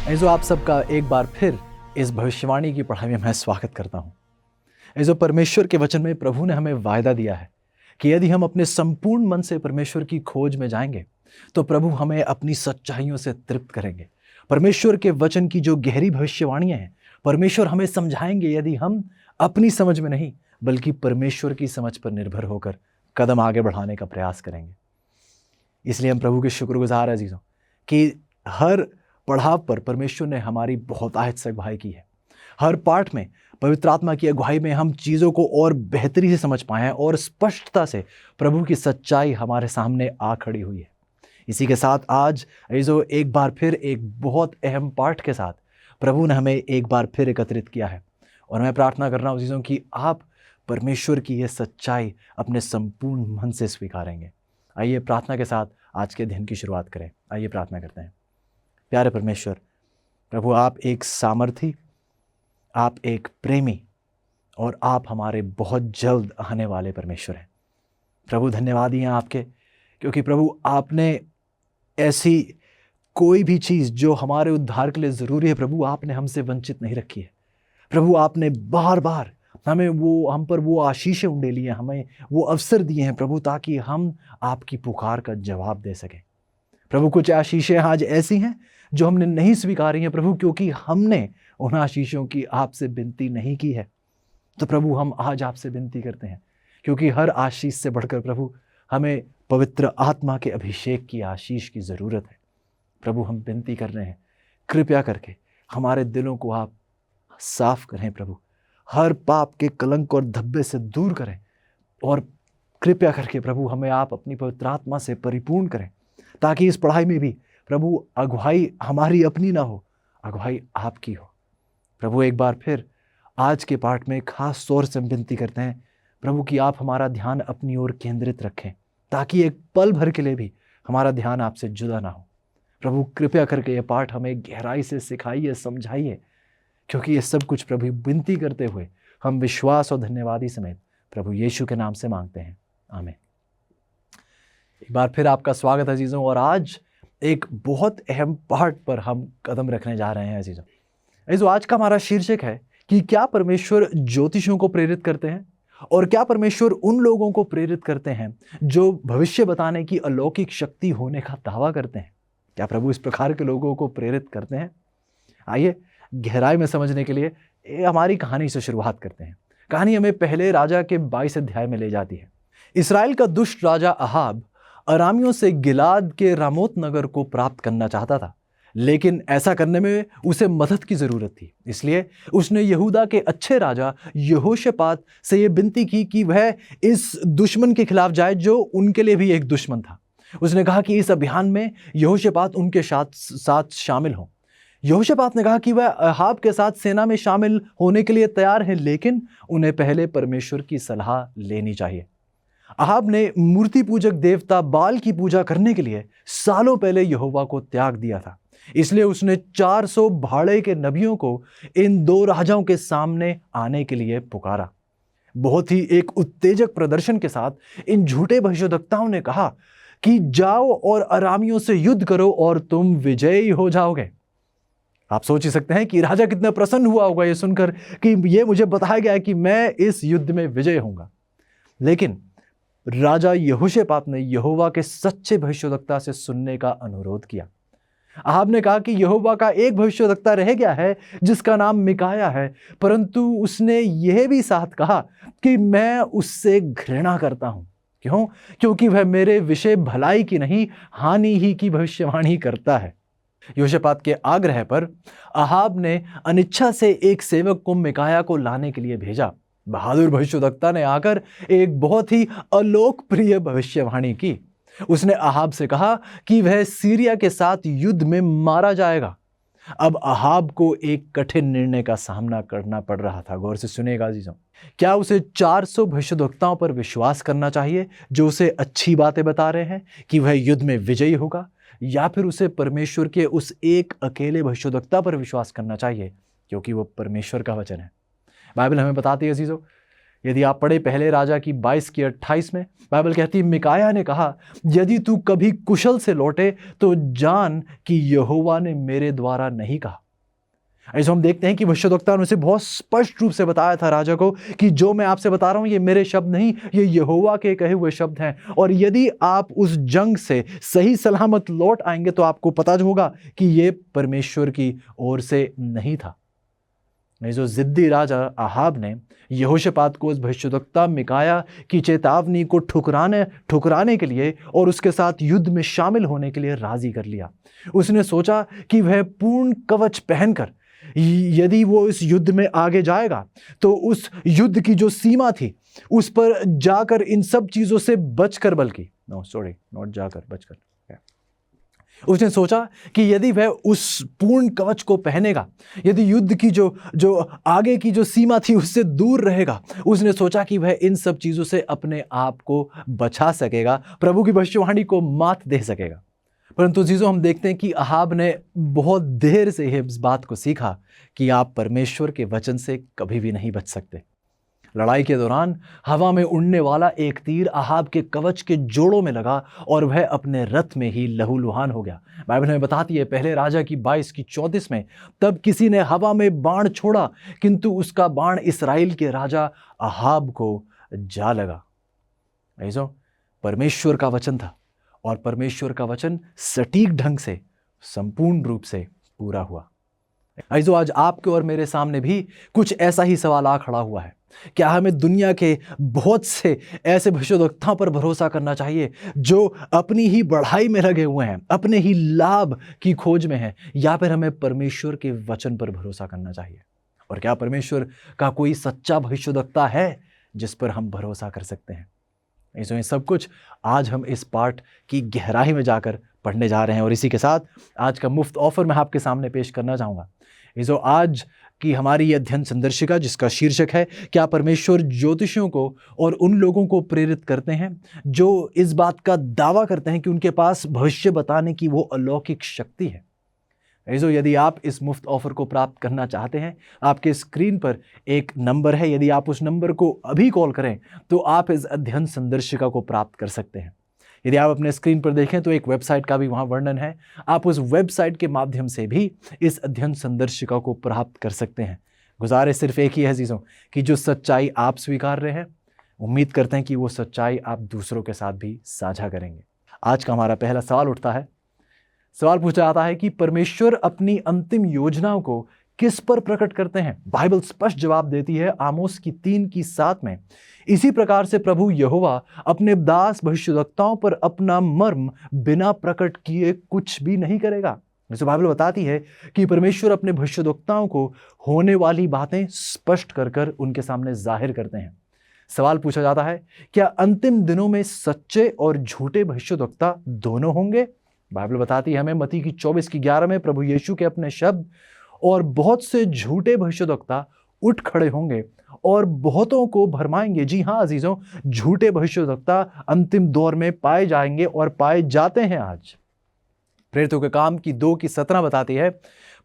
ऐज़ो आप सबका एक बार फिर इस भविष्यवाणी की पढ़ाई में मैं स्वागत करता हूँ। ऐज़ो परमेश्वर के वचन में प्रभु ने हमें वायदा दिया है कि यदि हम अपने संपूर्ण मन से परमेश्वर की खोज में जाएंगे तो प्रभु हमें अपनी सच्चाइयों से तृप्त करेंगे। परमेश्वर के वचन की जो गहरी भविष्यवाणियाँ हैं परमेश्वर हमें समझाएंगे यदि हम अपनी समझ में नहीं बल्कि परमेश्वर की समझ पर निर्भर होकर कदम आगे बढ़ाने का प्रयास करेंगे। इसलिए हम प्रभु के शुक्रगुजार अजीजों कि हर पड़ाव पर परमेश्वर ने हमारी बहुतायत से अगुवाई की है। हर पाठ में पवित्र आत्मा की अगुवाई में हम चीज़ों को और बेहतरी से समझ पाए हैं और स्पष्टता से प्रभु की सच्चाई हमारे सामने आ खड़ी हुई है। इसी के साथ आज अजीजों एक बार फिर एक बहुत अहम पाठ के साथ प्रभु ने हमें एक बार फिर एकत्रित किया है और मैं प्रार्थना कर रहा हूँ अजीजों कि आप परमेश्वर की यह सच्चाई अपने संपूर्ण मन से स्वीकारेंगे। आइए प्रार्थना के साथ आज के दिन की शुरुआत करें। आइए प्रार्थना करते हैं। प्यारे परमेश्वर, प्रभु आप एक सामर्थी, आप एक प्रेमी और आप हमारे बहुत जल्द आने वाले परमेश्वर हैं। प्रभु धन्यवाद हैं आपके, क्योंकि प्रभु आपने ऐसी कोई भी चीज़ जो हमारे उद्धार के लिए ज़रूरी है प्रभु आपने हमसे वंचित नहीं रखी है। प्रभु आपने बार बार हम पर वो आशीषें उंडेली हैं, हमें वो अवसर दिए हैं प्रभु ताकि हम आपकी पुकार का जवाब दे सकें। प्रभु कुछ आशीषें आज ऐसी हैं जो हमने नहीं स्वीकारी हैं प्रभु, क्योंकि हमने उन आशीषों की आपसे विनती नहीं की है। तो प्रभु हम आज आपसे विनती करते हैं, क्योंकि हर आशीष से बढ़कर प्रभु हमें पवित्र आत्मा के अभिषेक की आशीष की ज़रूरत है। प्रभु हम विनती कर रहे हैं, कृपया करके हमारे दिलों को आप साफ करें प्रभु, हर पाप के कलंक और धब्बे से दूर करें और कृपया करके प्रभु हमें आप अपनी पवित्र आत्मा से परिपूर्ण करें, ताकि इस पढ़ाई में भी प्रभु अगुवाई हमारी अपनी ना हो, अगुवाई आपकी हो। प्रभु एक बार फिर आज के पाठ में खास तौर से हम विनती करते हैं प्रभु कि आप हमारा ध्यान अपनी ओर केंद्रित रखें, ताकि एक पल भर के लिए भी हमारा ध्यान आपसे जुदा ना हो। प्रभु कृपया करके ये पाठ हमें गहराई से सिखाइए, समझाइए, क्योंकि ये सब कुछ प्रभु विनती करते हुए हम विश्वास और धन्यवादी समेत प्रभु यीशु के नाम से मांगते हैं, आमीन। एक बार फिर आपका स्वागत है अजीजों, और आज एक बहुत अहम पाठ पर हम कदम रखने जा रहे हैं अजीजों। आज का हमारा शीर्षक है कि क्या परमेश्वर ज्योतिषियों को प्रेरित करते हैं और क्या परमेश्वर उन लोगों को प्रेरित करते हैं जो भविष्य बताने की अलौकिक शक्ति होने का दावा करते हैं। क्या प्रभु इस प्रकार के लोगों को प्रेरित करते हैं? आइए गहराई में समझने के लिए हमारी कहानी से शुरुआत करते हैं। कहानी हमें पहले राजा के 22 अध्याय में ले जाती है। इसराइल का दुष्ट राजा अहाब अरामियों से गिलाद के रामोत नगर को प्राप्त करना चाहता था, लेकिन ऐसा करने में उसे मदद की जरूरत थी। इसलिए उसने यहूदा के अच्छे राजा यहोशापात से यह विनती की कि वह इस दुश्मन के खिलाफ जाए जो उनके लिए भी एक दुश्मन था। उसने कहा कि इस अभियान में यहोशापात उनके साथ शामिल हो। यहोशापात ने कहा कि वह अहाब के साथ सेना में शामिल होने के लिए तैयार है, लेकिन उन्हें पहले परमेश्वर की सलाह लेनी चाहिए। अहाब ने मूर्ति पूजक देवता बाल की पूजा करने के लिए सालों पहले यहोवा को त्याग दिया था। इसलिए उसने 400 भाड़े के नबियों को इन दो राजाओं के सामने आने के लिए पुकारा। बहुत ही एक उत्तेजक प्रदर्शन के साथ इन झूठे भविष्यद्वक्ताओं ने कहा कि जाओ और अरामियों से युद्ध करो और तुम विजयी हो जाओगे। आप सोच ही सकते हैं कि राजा कितना प्रसन्न हुआ होगा ये सुनकर कि ये मुझे बताया गया है कि मैं इस युद्ध में विजय होऊंगा। लेकिन राजा यहोशापात ने यहोवा के सच्चे भविष्यद्वक्ता से सुनने का अनुरोध किया। अहाब ने कहा कि यहोवा का एक भविष्यद्वक्ता रह गया है जिसका नाम मिकाया है, परंतु उसने यह भी साथ कहा कि मैं उससे घृणा करता हूं। क्यों? क्योंकि वह मेरे विषय भलाई की नहीं हानि ही की भविष्यवाणी करता है। यहोशापात के आग्रह पर अहाब ने अनिच्छा से एक सेवक को मिकाया को लाने के लिए भेजा। बहादुर भविष्यद्वक्ता ने आकर एक बहुत ही अलोकप्रिय भविष्यवाणी की। उसने अहाब से कहा कि वह सीरिया के साथ युद्ध में मारा जाएगा। अब अहाब को एक कठिन निर्णय का सामना करना पड़ रहा था। गौर से सुनिएगा अजीजों, क्या उसे 400 भविष्यद्वक्ताओं पर विश्वास करना चाहिए जो उसे अच्छी बातें बता रहे हैं कि वह युद्ध में विजयी होगा, या फिर उसे परमेश्वर के उस एक अकेले भविष्यद्वक्ता पर विश्वास करना चाहिए क्योंकि वो परमेश्वर का वचन है। बाइबल हमें बताती है अजीजों यदि आप पढ़े पहले राजा की 22 की 28 में, बाइबल कहती है मिकाया ने कहा, यदि तू कभी कुशल से लौटे तो जान कि यहोवा ने मेरे द्वारा नहीं कहा। ऐसे हम देखते हैं कि भविष्यद्वक्ता ने उसे बहुत स्पष्ट रूप से बताया था राजा को कि जो मैं आपसे बता रहा हूं ये मेरे शब्द नहीं, ये यहोवा के कहे हुए शब्द हैं। और यदि आप उस जंग से सही सलामत लौट आएंगे तो आपको पता होगा कि ये परमेश्वर की ओर से नहीं था। जो जिद्दी राजा आहाब ने यहोशापात को उस भविष्यद्वक्ता मिकाया की चेतावनी को ठुकराने के लिए और उसके साथ युद्ध में शामिल होने के लिए राजी कर लिया। उसने सोचा कि वह पूर्ण कवच पहनकर यदि वो इस युद्ध में आगे जाएगा तो उस युद्ध की जो सीमा थी उस पर जाकर इन सब चीजों से बचकर, बल्कि बचकर उसने सोचा कि यदि वह उस पूर्ण कवच को पहनेगा, यदि युद्ध की जो आगे की जो सीमा थी उससे दूर रहेगा, उसने सोचा कि वह इन सब चीजों से अपने आप को बचा सकेगा, प्रभु की भविष्यवाणी को मात दे सकेगा। परंतु चीज़ों हम देखते हैं कि अहाब ने बहुत देर से इस बात को सीखा कि आप परमेश्वर के वचन से कभी भी नहीं बच सकते। लड़ाई के दौरान हवा में उड़ने वाला एक तीर अहाब के कवच के जोड़ों में लगा और वह अपने रथ में ही लहूलुहान हो गया। बाइबल में बताती है पहले राजा की 22 की 34 में, तब किसी ने हवा में बाण छोड़ा किंतु उसका बाण इस्राएल के राजा अहाब को जा लगा। ऐसा परमेश्वर का वचन था और परमेश्वर का वचन सटीक ढंग से संपूर्ण रूप से पूरा हुआ। ऐसो आज आपके और मेरे सामने भी कुछ ऐसा ही सवाल आ खड़ा हुआ है। क्या हमें दुनिया के बहुत से ऐसे भविष्यद्वक्ताओं पर भरोसा करना चाहिए जो अपनी ही बढ़ाई में लगे हुए हैं, अपने ही लाभ की खोज में हैं, या फिर हमें परमेश्वर के वचन पर भरोसा करना चाहिए? और क्या परमेश्वर का कोई सच्चा भविष्यद्वक्ता है जिस पर हम भरोसा कर सकते हैं? ये सब कुछ आज हम इस पाठ की गहराई में जाकर पढ़ने जा रहे हैं। और इसी के साथ आज का मुफ्त ऑफर मैं आपके सामने पेश करना चाहूँगा। जो आज की हमारी अध्ययन संदर्शिका जिसका शीर्षक है, क्या परमेश्वर ज्योतिषियों को और उन लोगों को प्रेरित करते हैं जो इस बात का दावा करते हैं कि उनके पास भविष्य बताने की वो अलौकिक शक्ति है। यदि आप इस मुफ्त ऑफर को प्राप्त करना चाहते हैं, आपके स्क्रीन पर एक नंबर है, यदि आप उस नंबर को अभी कॉल करें तो आप इस अध्ययन संदर्शिका को प्राप्त कर सकते हैं। यदि आप अपने स्क्रीन पर देखें तो एक वेबसाइट का भी वहाँ वर्णन है, आप उस वेबसाइट के माध्यम से भी इस अध्ययन संदर्शिका को प्राप्त कर सकते हैं। गुजारिश सिर्फ एक ही है अजीजों कि जो सच्चाई आप स्वीकार रहे हैं, उम्मीद करते हैं कि वो सच्चाई आप दूसरों के साथ भी साझा करेंगे। आज का हमारा पहला सवाल उठता है, सवाल पूछा जाता है कि परमेश्वर अपनी अंतिम योजनाओं को किस पर प्रकट करते हैं? बाइबल स्पष्ट जवाब देती है आमोस की 3:7 में, इसी प्रकार से प्रभु यहोवा अपने दास भविष्यद्वक्ताओं पर अपना मर्म बिना प्रकट किए कुछ भी नहीं करेगा। जैसे बाइबल बताती है कि परमेश्वर अपने भविष्यद्वक्ताओं को होने वाली बातें स्पष्ट कर कर उनके सामने जाहिर करते हैं। सवाल पूछा जाता है, क्या अंतिम दिनों में सच्चे और झूठे भविष्यद्वक्ता दोनों होंगे? बाइबल बताती है हमें मत्ती की 24:11 में, प्रभु यीशु के अपने शब्द, और बहुत से झूठे भविष्यद्वक्ता उठ खड़े होंगे और बहुतों को भरमाएंगे। जी हाँ अजीजों, झूठे भविष्यद्वक्ता अंतिम दौर में पाए जाएंगे और पाए जाते हैं। आज प्रेरितों के काम की 2:17 बताती है,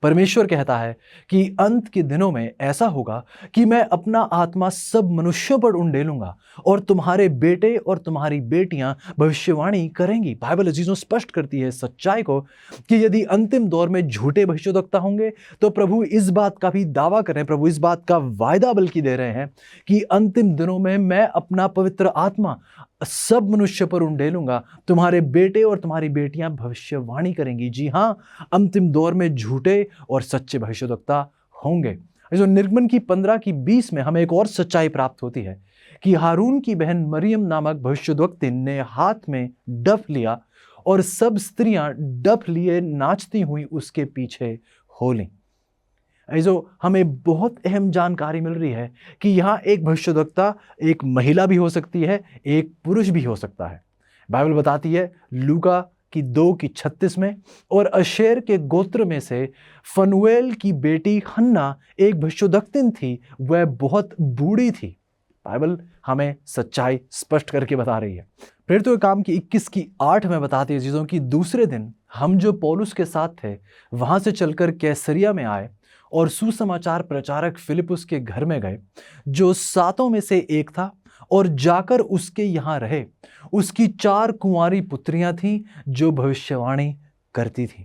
परमेश्वर कहता है कि अंत के दिनों में ऐसा होगा कि मैं अपना आत्मा सब मनुष्यों पर उंडेलूंगा और तुम्हारे बेटे और तुम्हारी बेटियां भविष्यवाणी करेंगी। बाइबल अजीजों स्पष्ट करती है सच्चाई को कि यदि अंतिम दौर में झूठे भविष्यद्वक्ता होंगे तो प्रभु इस बात का भी दावा कर रहे हैं, प्रभु इस बात का वायदा बल्कि दे रहे हैं कि अंतिम दिनों में मैं अपना पवित्र आत्मा सब मनुष्य पर उंडेलूंगा, तुम्हारे बेटे और तुम्हारी बेटियां भविष्यवाणी करेंगी। जी हाँ, अंतिम दौर में झूठे और सच्चे भविष्यद्वक्ता होंगे। जो निर्गमन की 15:20 में हमें एक और सच्चाई प्राप्त होती है कि हारून की बहन मरियम नामक भविष्यद्वक्ति ने हाथ में डफ लिया और सब स्त्रियां डफ लिए नाचती हुई उसके पीछे हो लीं। जो हमें बहुत अहम जानकारी मिल रही है कि यहाँ एक भविष्यद्वक्ता एक महिला भी हो सकती है, एक पुरुष भी हो सकता है। बाइबल बताती है लूका की 2:36 में, और अशेर के गोत्र में से फनुएल की बेटी हन्ना एक भविष्यद्वक्तिन थी, वह बहुत बूढ़ी थी। बाइबल हमें सच्चाई स्पष्ट करके बता रही है। प्रेरितों के काम की 21:8 में बताती है चीज़ों की, दूसरे दिन हम जो पौलुस के साथ थे वहां से चलकर कैसरिया में आए और सुसमाचार प्रचारक फिलिपुस के घर में गए, जो सातों में से एक था, और जाकर उसके यहां रहे। उसकी 4 कुंवारी पुत्रियां थीं जो भविष्यवाणी करती थीं।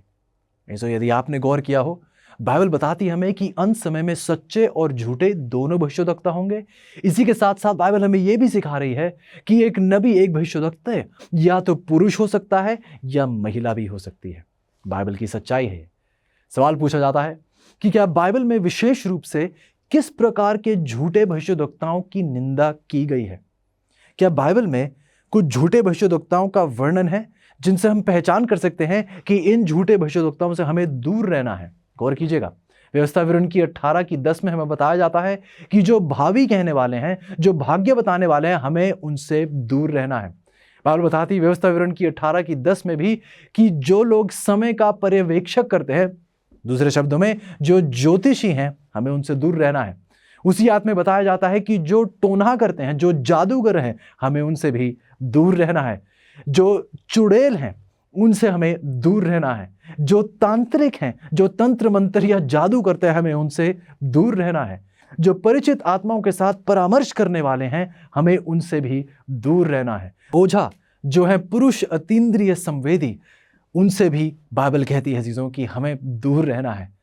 ऐसा यदि आपने गौर किया हो, बाइबल बताती है हमें कि अंत समय में सच्चे और झूठे दोनों भविष्यद्वक्ता होंगे। इसी के साथ साथ बाइबल हमें यह भी सिखा रही है कि एक नबी, एक भविष्यद्वक्ता या तो पुरुष हो सकता है या महिला भी हो सकती है। बाइबल की सच्चाई है। सवाल पूछा जाता है कि क्या बाइबल में विशेष रूप से किस प्रकार के झूठे भविष्यद्वक्ताओं की निंदा की गई है? क्या बाइबल में कुछ झूठे भविष्यद्वक्ताओं का वर्णन है जिनसे हम पहचान कर सकते हैं कि इन झूठे भविष्यद्वक्ताओं से हमें दूर रहना है? गौर कीजिएगा, व्यवस्था विवरण की 18:10 में हमें बताया जाता है कि जो भावी कहने वाले हैं, जो भाग्य बताने वाले हैं, हमें उनसे दूर रहना है। बाइबल बताती है व्यवस्था विवरण की 18:10 में भी कि जो लोग समय का पर्यवेक्षक करते हैं, दूसरे शब्दों में जो ज्योतिषी हैं, हमें उनसे दूर रहना है। उसी आयत में बताया जाता है कि जो टोना करते हैं, जो जादूगर हैं, हमें उनसे भी दूर रहना है। जो चुड़ैल हैं, उनसे हमें दूर रहना है। जो तांत्रिक हैं, जो तंत्र मंत्र या जादू करते हैं, हमें उनसे दूर रहना है। जो परिचित आत्माओं के साथ परामर्श करने वाले हैं, हमें उनसे भी दूर रहना है। ओझा जो है पुरुष अतीन्द्रिय संवेदी, उनसे भी बाइबल कहती है चीज़ों की हमें दूर रहना है।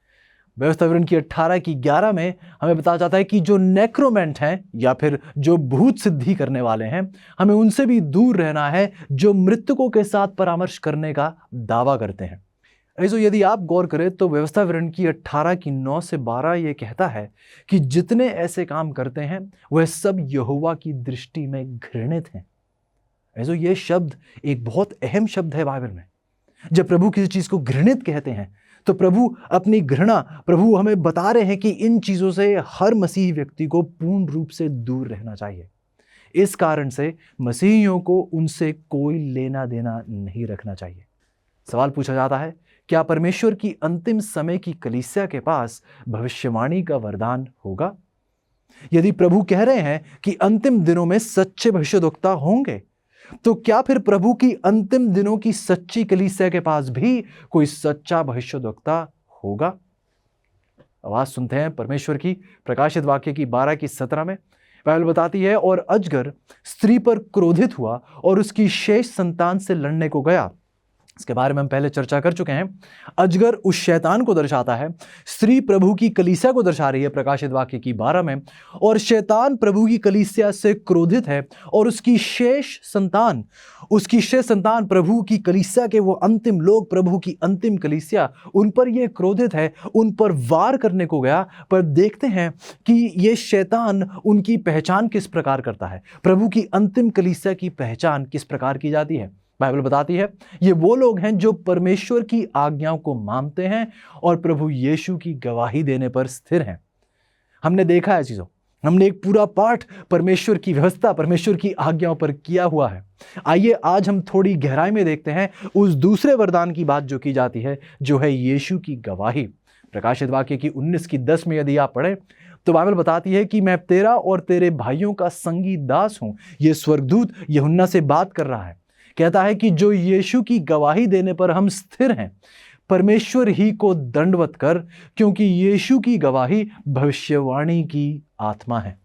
व्यवस्था विवरण की 18:11 में हमें बताया जाता है कि जो नेक्रोमेंट हैं या फिर जो भूत सिद्धि करने वाले हैं, हमें उनसे भी दूर रहना है, जो मृतकों के साथ परामर्श करने का दावा करते हैं। ऐसे यदि आप गौर करें तो व्यवस्था विवरण की 18:9-12 ये कहता है कि जितने ऐसे काम करते हैं वह सब यहोवा की दृष्टि में घृणित हैं। ऐसे ये शब्द एक बहुत अहम शब्द है बाइबल में। जब प्रभु किसी चीज को घृणित कहते हैं तो प्रभु अपनी घृणा, प्रभु हमें बता रहे हैं कि इन चीजों से हर मसीही व्यक्ति को पूर्ण रूप से दूर रहना चाहिए। इस कारण से मसीहियों को उनसे कोई लेना देना नहीं रखना चाहिए। सवाल पूछा जाता है, क्या परमेश्वर की अंतिम समय की कलीसिया के पास भविष्यवाणी का वरदान होगा? यदि प्रभु कह रहे हैं कि अंतिम दिनों में सच्चे भविष्यद्वक्ता होंगे, तो क्या फिर प्रभु की अंतिम दिनों की सच्ची कलीसिया के पास भी कोई सच्चा भविष्यद्वक्ता होगा? आवाज सुनते हैं परमेश्वर की प्रकाशित वाक्य की 12:17 में। बाइबल बताती है, और अजगर स्त्री पर क्रोधित हुआ और उसकी शेष संतान से लड़ने को गया। इसके बारे में हम पहले चर्चा कर चुके हैं। अजगर उस शैतान को दर्शाता है, स्त्री प्रभु की कलीसिया को दर्शा रही है प्रकाशित वाक्य की 12 में, और शैतान प्रभु की कलीसिया से क्रोधित है और उसकी शेष संतान प्रभु की कलीसिया के वो अंतिम लोग, प्रभु की अंतिम कलीसिया, उन पर ये क्रोधित है, उन पर वार करने को गया। पर देखते हैं कि ये शैतान उनकी पहचान किस प्रकार करता है, प्रभु की अंतिम कलीसिया की पहचान किस प्रकार की जाती है। बाइबल बताती है ये वो लोग हैं जो परमेश्वर की आज्ञाओं को मानते हैं और प्रभु यीशु की गवाही देने पर स्थिर हैं। हमने देखा है चीजों, हमने एक पूरा पाठ परमेश्वर की व्यवस्था, परमेश्वर की आज्ञाओं पर किया हुआ है। आइए आज हम थोड़ी गहराई में देखते हैं उस दूसरे वरदान की बात जो की जाती है, जो है यीशु की गवाही। प्रकाशित वाक्य की 19:10 में यदि आप पढ़े तो बाइबल बताती है कि मैं तेरा और तेरे भाइयों का संगी दास हूं। यह स्वर्गदूत यूहन्ना से बात कर रहा है, कहता है कि जो यीशु की गवाही देने पर हम स्थिर हैं, परमेश्वर ही को दंडवत कर, क्योंकि यीशु की गवाही भविष्यवाणी की आत्मा है।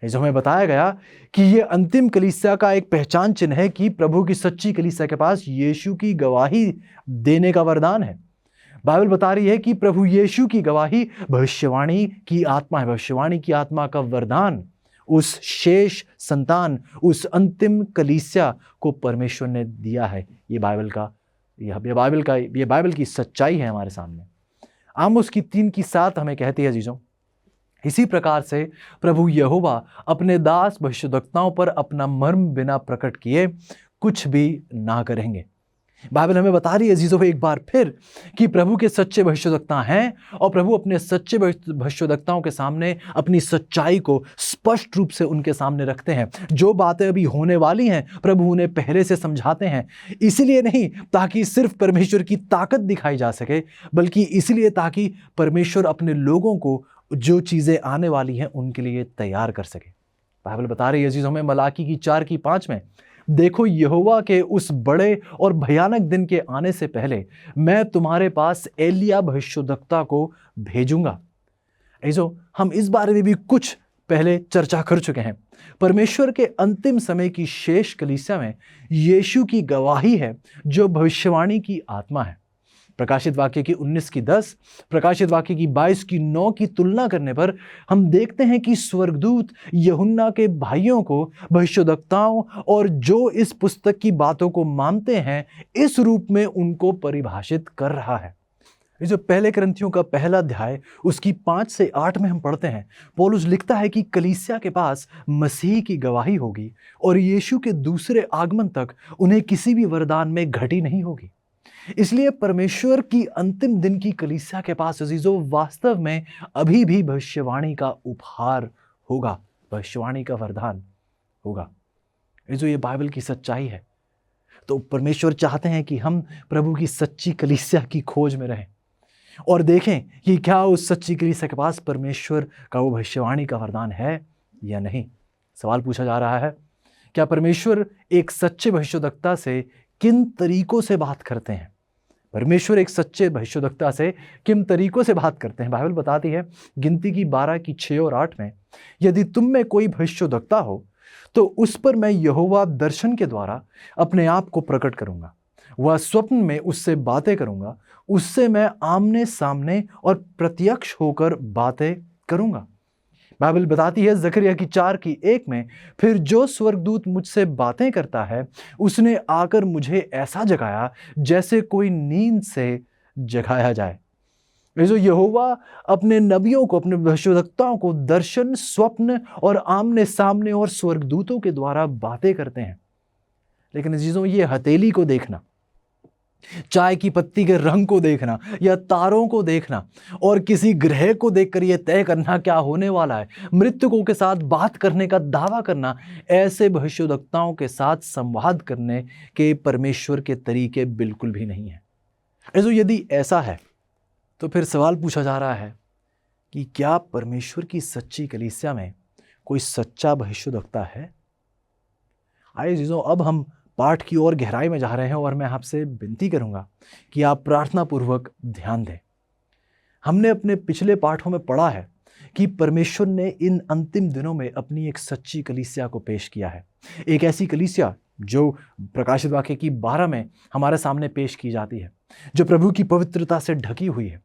जो हमें बताया गया कि यह अंतिम कलीसिया का एक पहचान चिन्ह है कि प्रभु की सच्ची कलीसिया के पास यीशु की गवाही देने का वरदान है। बाइबल बता रही है कि प्रभु यीशु की गवाही भविष्यवाणी की आत्मा है। भविष्यवाणी की आत्मा का वरदान उस शेष संतान, उस अंतिम कलीसिया को परमेश्वर ने दिया है। ये बाइबल की सच्चाई है हमारे सामने। आमोस की 3:7 हमें कहती है जीजों, इसी प्रकार से प्रभु यहोवा अपने दास भविष्यद्वक्ताओं पर अपना मर्म बिना प्रकट किए कुछ भी ना करेंगे। बाइबल हमें बता रही है जीजों एक बार फिर कि प्रभु के सच्चे भविष्यद्वक्ता हैं और प्रभु अपने सच्चे भविष्यद्वक्ताओं के सामने अपनी सच्चाई को स्पष्ट रूप से उनके सामने रखते हैं। जो बातें अभी होने वाली हैं प्रभु उन्हें पहले से समझाते हैं, इसलिए नहीं ताकि सिर्फ परमेश्वर की ताकत दिखाई जा सके, बल्कि इसलिए ताकि परमेश्वर अपने लोगों को जो चीज़ें आने वाली हैं उनके लिए तैयार कर सके। बाइबल बता रही है चीज़ हमें मलाकी की 4:5 में, देखो, यहोवा के उस बड़े और भयानक दिन के आने से पहले मैं तुम्हारे पास एलिया भविष्यद्वक्ता को भेजूंगा। ऐसो हम इस बारे में भी कुछ पहले चर्चा कर चुके हैं। परमेश्वर के अंतिम समय की शेष कलीसिया में यीशु की गवाही है, जो भविष्यवाणी की आत्मा है। प्रकाशित वाक्य की 19 की 10, प्रकाशित वाक्य की 22 की 9 की तुलना करने पर हम देखते हैं कि स्वर्गदूत यूहन्ना के भाइयों को, भविष्यद्वक्ताओं और जो इस पुस्तक की बातों को मानते हैं, इस रूप में उनको परिभाषित कर रहा है। जो पहले करंथियों का पहला अध्याय उसकी 5 से 8 में हम पढ़ते हैं, पौलुस लिखता है कि कलीसिया के पास मसीह की गवाही होगी और यीशु के दूसरे आगमन तक उन्हें किसी भी वरदान में घटी नहीं होगी। इसलिए परमेश्वर की अंतिम दिन की कलीसिया के पास अजीजों वास्तव में अभी भी भविष्यवाणी का उपहार होगा, भविष्यवाणी का वरदान होगा। जो ये बाइबल की सच्चाई है, तो परमेश्वर चाहते हैं कि हम प्रभु की सच्ची कलीसिया की खोज में रहें और देखें कि क्या उस सच्ची कलीसिया के पास परमेश्वर का वो भविष्यवाणी का वरदान है या नहीं। सवाल पूछा जा रहा है, क्या परमेश्वर एक सच्चे भविष्यद्वक्ता से किन तरीकों से बात करते हैं? परमेश्वर एक सच्चे भविष्यद्वक्ता से किन तरीकों से बात करते हैं? बाइबल बताती है गिनती की 12 की 6 और 8 में, यदि तुम में कोई भविष्यद्वक्ता हो तो उस पर मैं यहोवा दर्शन के द्वारा अपने आप को प्रकट करूंगा, वह स्वप्न में उससे बातें करूंगा, उससे मैं आमने सामने और प्रत्यक्ष होकर बातें करूंगा। बाइबल बताती है जकरिया की 4 की 1 में, फिर जो स्वर्गदूत मुझसे बातें करता है उसने आकर मुझे ऐसा जगाया जैसे कोई नींद से जगाया जाए। जो यहोवा अपने नबियों को, अपने भविष्यद्वक्ताओं को दर्शन, स्वप्न और आमने सामने और स्वर्गदूतों के द्वारा बातें करते हैं। लेकिन चीजों, ये हथेली को देखना, चाय की पत्ती के रंग को देखना या तारों को देखना और किसी ग्रह को देखकर यह तय करना क्या होने वाला है, मृतकों के साथ बात करने का दावा करना, ऐसे भविष्यद्वक्ताओं के साथ संवाद करने के परमेश्वर के तरीके बिल्कुल भी नहीं है। ऐसो यदि ऐसा है तो फिर सवाल पूछा जा रहा है कि क्या परमेश्वर की सच्ची कलीसिया में कोई सच्चा भविष्यद्वक्ता है? आइए चीजों, अब हम पाठ की ओर गहराई में जा रहे हैं और मैं आपसे विनती करूंगा कि आप प्रार्थना पूर्वक ध्यान दें। हमने अपने पिछले पाठों में पढ़ा है कि परमेश्वर ने इन अंतिम दिनों में अपनी एक सच्ची कलीसिया को पेश किया है। एक ऐसी कलीसिया जो प्रकाशित वाक्य की 12 में हमारे सामने पेश की जाती है, जो प्रभु की पवित्रता से ढकी हुई है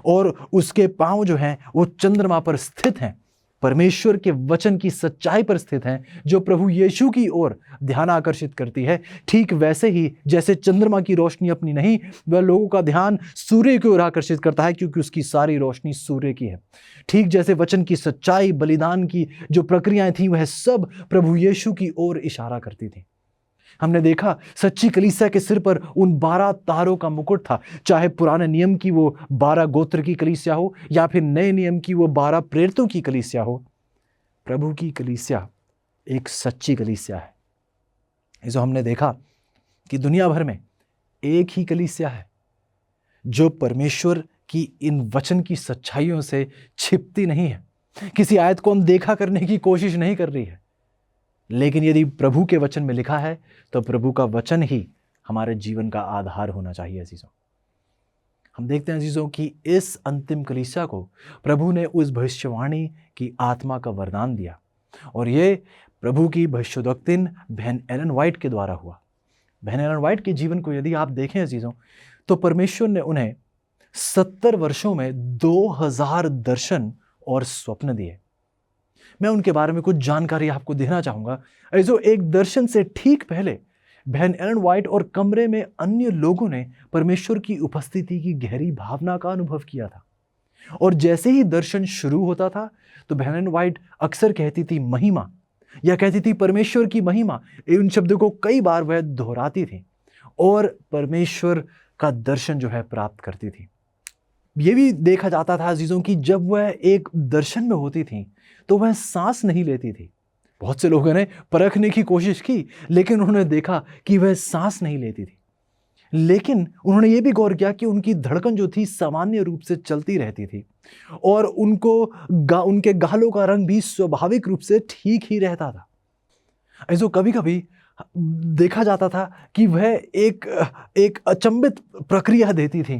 और उसके पांव जो हैं वो चंद्रमा पर स्थित हैं, परमेश्वर के वचन की सच्चाई पर स्थित हैं, जो प्रभु यीशु की ओर ध्यान आकर्षित करती है। ठीक वैसे ही जैसे चंद्रमा की रोशनी अपनी नहीं, वह लोगों का ध्यान सूर्य की ओर आकर्षित करता है क्योंकि उसकी सारी रोशनी सूर्य की है। ठीक जैसे वचन की सच्चाई, बलिदान की जो प्रक्रियाएं थी, वह सब प्रभु यीशु की ओर इशारा करती थी। हमने देखा सच्ची कलीसिया के सिर पर उन 12 तारों का मुकुट था, चाहे पुराने नियम की वो 12 गोत्र की कलीसिया हो या फिर नए नियम की वो 12 प्रेरितों की कलीसिया हो। प्रभु की कलीसिया एक सच्ची कलीसिया है। जो हमने देखा कि दुनिया भर में एक ही कलीसिया है जो परमेश्वर की इन वचन की सच्चाइयों से छिपती नहीं है, किसी आयत को हम देखा करने की कोशिश नहीं कर रही है। लेकिन यदि प्रभु के वचन में लिखा है तो प्रभु का वचन ही हमारे जीवन का आधार होना चाहिए। अजीजों, हम देखते हैं अजीजों कि इस अंतिम कलीसिया को प्रभु ने उस भविष्यवाणी की आत्मा का वरदान दिया और ये प्रभु की भविष्यद्वक्तिन बहन एलन व्हाइट के द्वारा हुआ। बहन एलन व्हाइट के जीवन को यदि आप देखें अजीजों, तो परमेश्वर ने उन्हें 70 वर्षों में 2000 दर्शन और स्वप्न दिए। मैं उनके बारे में कुछ जानकारी आपको देना चाहूंगा। जो एक दर्शन से ठीक पहले बहन एलन व्हाइट और कमरे में अन्य लोगों ने परमेश्वर की उपस्थिति की गहरी भावना का अनुभव किया था और जैसे ही दर्शन शुरू होता था तो बहन एलन व्हाइट अक्सर कहती थी महिमा, या कहती थी परमेश्वर की महिमा। इन शब्दों को कई बार वह दोहराती थी और परमेश्वर का दर्शन जो है प्राप्त करती थी। यह भी देखा जाता था अजीजों कि जब वह एक दर्शन में होती थी तो वह सांस नहीं लेती थी। बहुत से लोगों ने परखने की कोशिश की लेकिन उन्होंने देखा कि वह सांस नहीं लेती थी। लेकिन उन्होंने ये भी गौर किया कि उनकी धड़कन जो थी सामान्य रूप से चलती रहती थी और उनके गालों का रंग भी स्वाभाविक रूप से ठीक ही रहता था। ऐसो कभी कभी देखा जाता था कि वह एक अचंभित प्रक्रिया देती थी।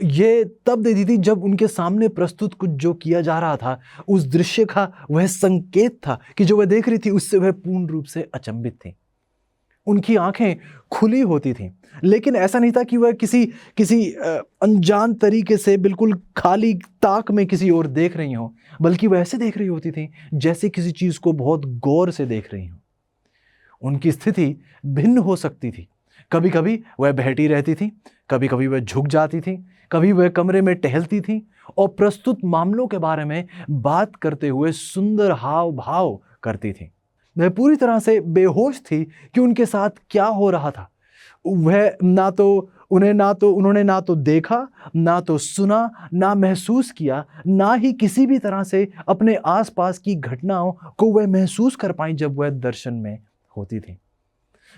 ये तब देती थी जब उनके सामने प्रस्तुत कुछ जो किया जा रहा था, उस दृश्य का वह संकेत था कि जो वह देख रही थी उससे वह पूर्ण रूप से अचंभित थी। उनकी आंखें खुली होती थीं, लेकिन ऐसा नहीं था कि वह किसी अनजान तरीके से बिल्कुल खाली ताक में किसी और देख रही हों, बल्कि वह ऐसे देख रही होती थीं जैसे किसी चीज़ को बहुत गौर से देख रही हों। उनकी स्थिति भिन्न हो सकती थी। कभी कभी वह बैठी रहती थी, कभी कभी वह झुक जाती थी, कभी वह कमरे में टहलती थी और प्रस्तुत मामलों के बारे में बात करते हुए सुंदर हाव भाव करती थी। वह पूरी तरह से बेहोश थी कि उनके साथ क्या हो रहा था। वह उन्होंने ना तो देखा, ना तो सुना, ना महसूस किया, ना ही किसी भी तरह से अपने आसपास की घटनाओं को वह महसूस कर पाई जब वह दर्शन में होती थी।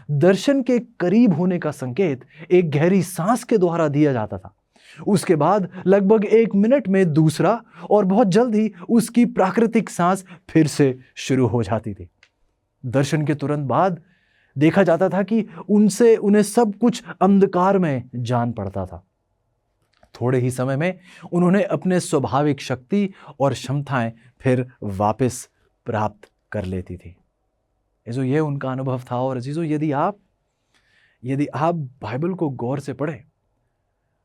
दर्शन के करीब होने का संकेत एक गहरी सांस के द्वारा दिया जाता था। उसके बाद लगभग 1 मिनट में दूसरा, और बहुत जल्द ही उसकी प्राकृतिक सांस फिर से शुरू हो जाती थी। दर्शन के तुरंत बाद देखा जाता था कि उन्हें सब कुछ अंधकार में जान पड़ता था। थोड़े ही समय में उन्होंने अपने स्वाभाविक शक्ति और क्षमताएं फिर वापस प्राप्त कर लेती थी। ये उनका अनुभव था। और अजीजों, यदि आप बाइबल को गौर से पढ़ें,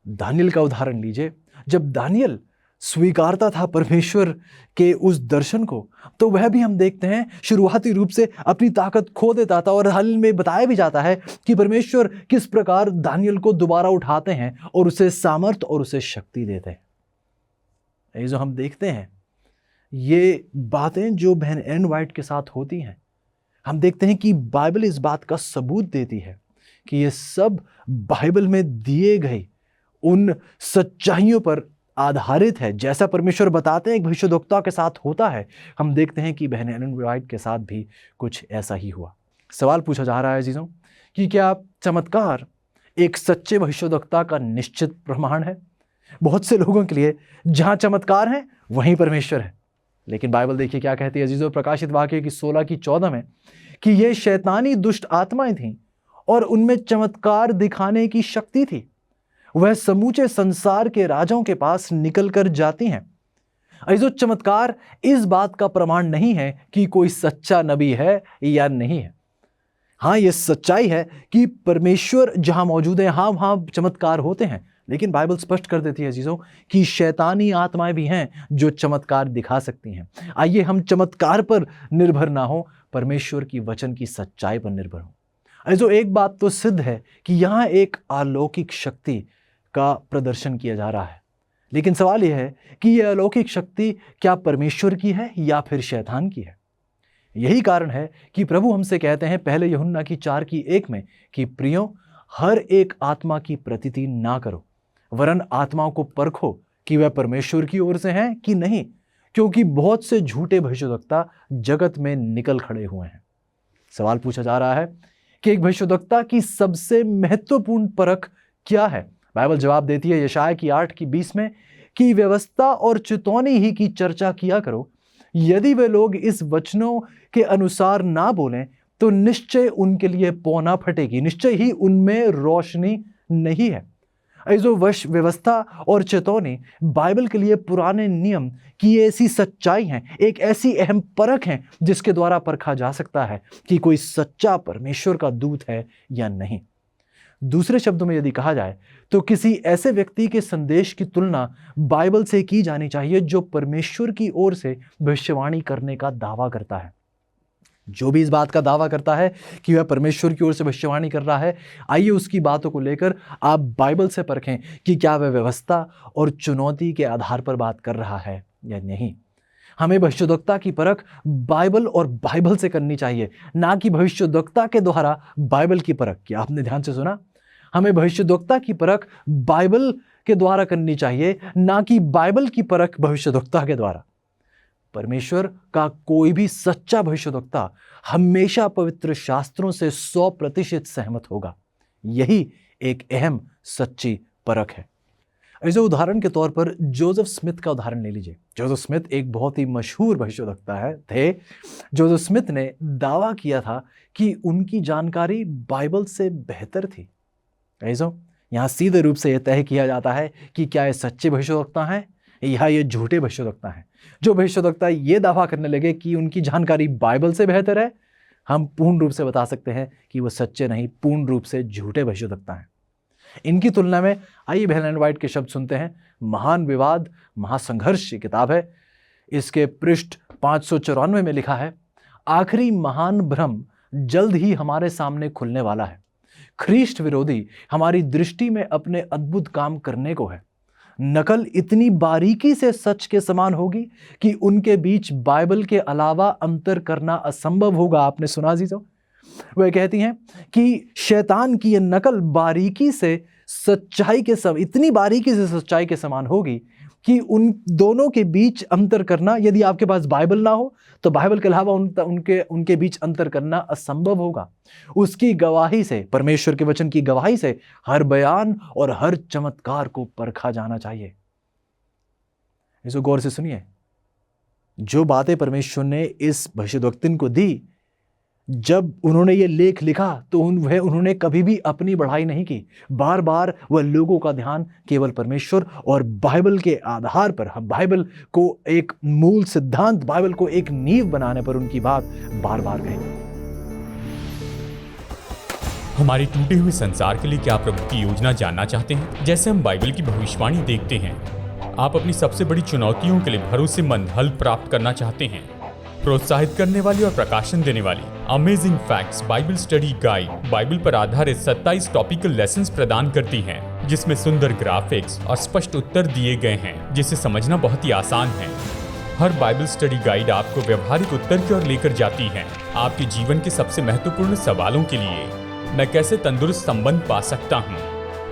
दानियल का उदाहरण लीजिए। जब दानियल स्वीकारता था परमेश्वर के उस दर्शन को, तो वह भी हम देखते हैं शुरुआती रूप से अपनी ताकत खो देता था। और हाल में बताया भी जाता है कि परमेश्वर किस प्रकार दानियल को दोबारा उठाते हैं और उसे सामर्थ और उसे शक्ति देते हैं। ये जो हम देखते हैं, ये बातें जो बहन एन वाइट के साथ होती हैं, हम देखते हैं कि बाइबल इस बात का सबूत देती है कि ये सब बाइबल में दिए गए उन सच्चाइयों पर आधारित है। जैसा परमेश्वर बताते हैं एक भविष्यद्वक्ता के साथ होता है, हम देखते हैं कि बहन एलन वाइट के साथ भी कुछ ऐसा ही हुआ। सवाल पूछा जा रहा है जीजों कि क्या चमत्कार एक सच्चे भविष्यद्वक्ता का निश्चित प्रमाण है? बहुत से लोगों के लिए जहां चमत्कार है वहीं परमेश्वर है। लेकिन बाइबल देखिए क्या कहती है जीजों, प्रकाशित वाक्य की 16:14 में, कि ये शैतानी दुष्ट आत्माएं थीं और उनमें चमत्कार दिखाने की शक्ति थी। वह समूचे संसार के राजाओं के पास निकल कर जाती हैं। अजीजों, चमत्कार इस बात का प्रमाण नहीं है कि कोई सच्चा नबी है या नहीं है। हाँ, यह सच्चाई है कि परमेश्वर जहां मौजूद है वहां चमत्कार होते हैं। लेकिन बाइबल स्पष्ट कर देती है अजीजों कि शैतानी आत्माएं भी हैं जो चमत्कार दिखा सकती हैं। आइए हम चमत्कार पर निर्भर ना हो, परमेश्वर की वचन की सच्चाई पर निर्भर हो। अजीजों, एक बात तो सिद्ध है कि यहाँ एक अलौकिक शक्ति का प्रदर्शन किया जा रहा है। लेकिन सवाल यह है कि यह अलौकिक शक्ति क्या परमेश्वर की है या फिर शैतान की है? यही कारण है कि प्रभु हमसे कहते हैं पहले यूहन्ना की 4:1 में कि प्रियो, हर एक आत्मा की प्रतीति ना करो, वरन आत्माओं को परखो कि वह परमेश्वर की ओर से हैं कि नहीं, क्योंकि बहुत से झूठे भविष्यद्वक्ता जगत में निकल खड़े हुए हैं। सवाल पूछा जा रहा है कि एक भविष्यद्वक्ता की सबसे महत्वपूर्ण परख क्या है? बाइबल जवाब देती है यशायाह की 8:20 में कि व्यवस्था और चितौनी ही की चर्चा किया करो। यदि वे लोग इस वचनों के अनुसार ना बोलें तो निश्चय उनके लिए पौना फटेगी, निश्चय ही उनमें रोशनी नहीं है। जो व्यवस्था और चेतावनी बाइबल के लिए पुराने नियम की ऐसी सच्चाई हैं, एक ऐसी अहम परख है जिसके द्वारा परखा जा सकता है कि कोई सच्चा परमेश्वर का दूत है या नहीं। दूसरे शब्दों में यदि कहा जाए तो किसी ऐसे व्यक्ति के संदेश की तुलना बाइबल से की जानी चाहिए जो परमेश्वर की ओर से भविष्यवाणी करने का दावा करता है। जो भी इस बात का दावा करता है कि वह परमेश्वर की ओर से भविष्यवाणी कर रहा है, आइए उसकी बातों को लेकर आप बाइबल से परखें कि क्या वह व्यवस्था और चुनौती के आधार पर बात कर रहा है या नहीं। हमें भविष्यद्वक्ता की परख बाइबल और बाइबल से करनी चाहिए, ना कि भविष्यद्वक्ता के द्वारा बाइबल की परख। क्या आपने ध्यान से सुना? हमें भविष्यद्वक्ता की परख बाइबल के द्वारा करनी चाहिए, ना कि बाइबल की परख भविष्यद्वक्ता के द्वारा। परमेश्वर का कोई भी सच्चा भविष्यद्वक्ता हमेशा पवित्र शास्त्रों से 100% सहमत होगा। यही एक अहम सच्ची परख है। ऐसे उदाहरण के तौर पर जोसेफ स्मिथ का उदाहरण ले लीजिए। जोसेफ स्मिथ एक बहुत ही मशहूर भविष्यवक्ता थे। जोसेफ स्मिथ ने दावा किया था कि उनकी जानकारी बाइबल से बेहतर थी। ऐसा यहाँ सीधे रूप से यह तय किया जाता है कि क्या ये सच्चे भविष्यवक्ता हैं या ये झूठे भविष्यवक्ता हैं। जो भविष्यवक्ता ये दावा करने लगे कि उनकी जानकारी बाइबल से बेहतर है, हम पूर्ण रूप से बता सकते हैं कि वो सच्चे नहीं, पूर्ण रूप से झूठे भविष्यवक्ता हैं। इनकी तुलना में आइए एलन एंड वाइट के शब्द सुनते हैं। महान विवाद महासंघर्ष की किताब है। इसके पृष्ठ 594 में लिखा है, आखिरी महान भ्रम जल्द ही हमारे सामने खुलने वाला है। ख्रीष्ट विरोधी हमारी दृष्टि में अपने अद्भुत काम करने को है। नकल इतनी बारीकी से सच के समान होगी कि उनके बीच बाइबल के अलावा अंतर करना असंभव होगा। आपने सुना अजीजों, वह कहती हैं कि शैतान की यह नकल बारीकी से सच्चाई के इतनी बारीकी से सच्चाई के समान होगी कि उन दोनों के बीच अंतर करना, यदि आपके पास बाइबल ना हो तो बाइबल के अलावा उनके बीच अंतर करना असंभव होगा। उसकी गवाही से, परमेश्वर के वचन की गवाही से हर बयान और हर चमत्कार को परखा जाना चाहिए। इसको गौर से सुनिए। जो बातें परमेश्वर ने इस भविष्यद्वक्तिन को दी, जब उन्होंने ये लेख लिखा तो उन्होंने कभी भी अपनी बढ़ाई नहीं की। बार बार वह लोगों का ध्यान केवल परमेश्वर और बाइबल के आधार पर, हम बाइबल को एक मूल सिद्धांत, बाइबल को एक नींव बनाने पर उनकी बात बार बार कही। हमारे टूटे हुए संसार के लिए क्या प्रभु की योजना जानना चाहते हैं? जैसे हम बाइबल की भविष्यवाणी देखते हैं, आप अपनी सबसे बड़ी चुनौतियों के लिए भरोसेमंद हल प्राप्त करना चाहते हैं। प्रोत्साहित करने वाली और प्रकाशन देने वाली amazing facts Bible study guide Bible पर आधारित 27 टॉपिकल लेसन्स प्रदान करती हैं, जिसमें सुंदर ग्राफिक्स और स्पष्ट उत्तर दिए गए हैं, जिसे समझना बहुत ही आसान है। हर बाइबल स्टडी गाइड आपको व्यवहारिक उत्तर की ओर लेकर जाती है, आपके जीवन के सबसे महत्वपूर्ण सवालों के लिए। मैं कैसे तंदुरुस्त संबंध पा सकता हूँ,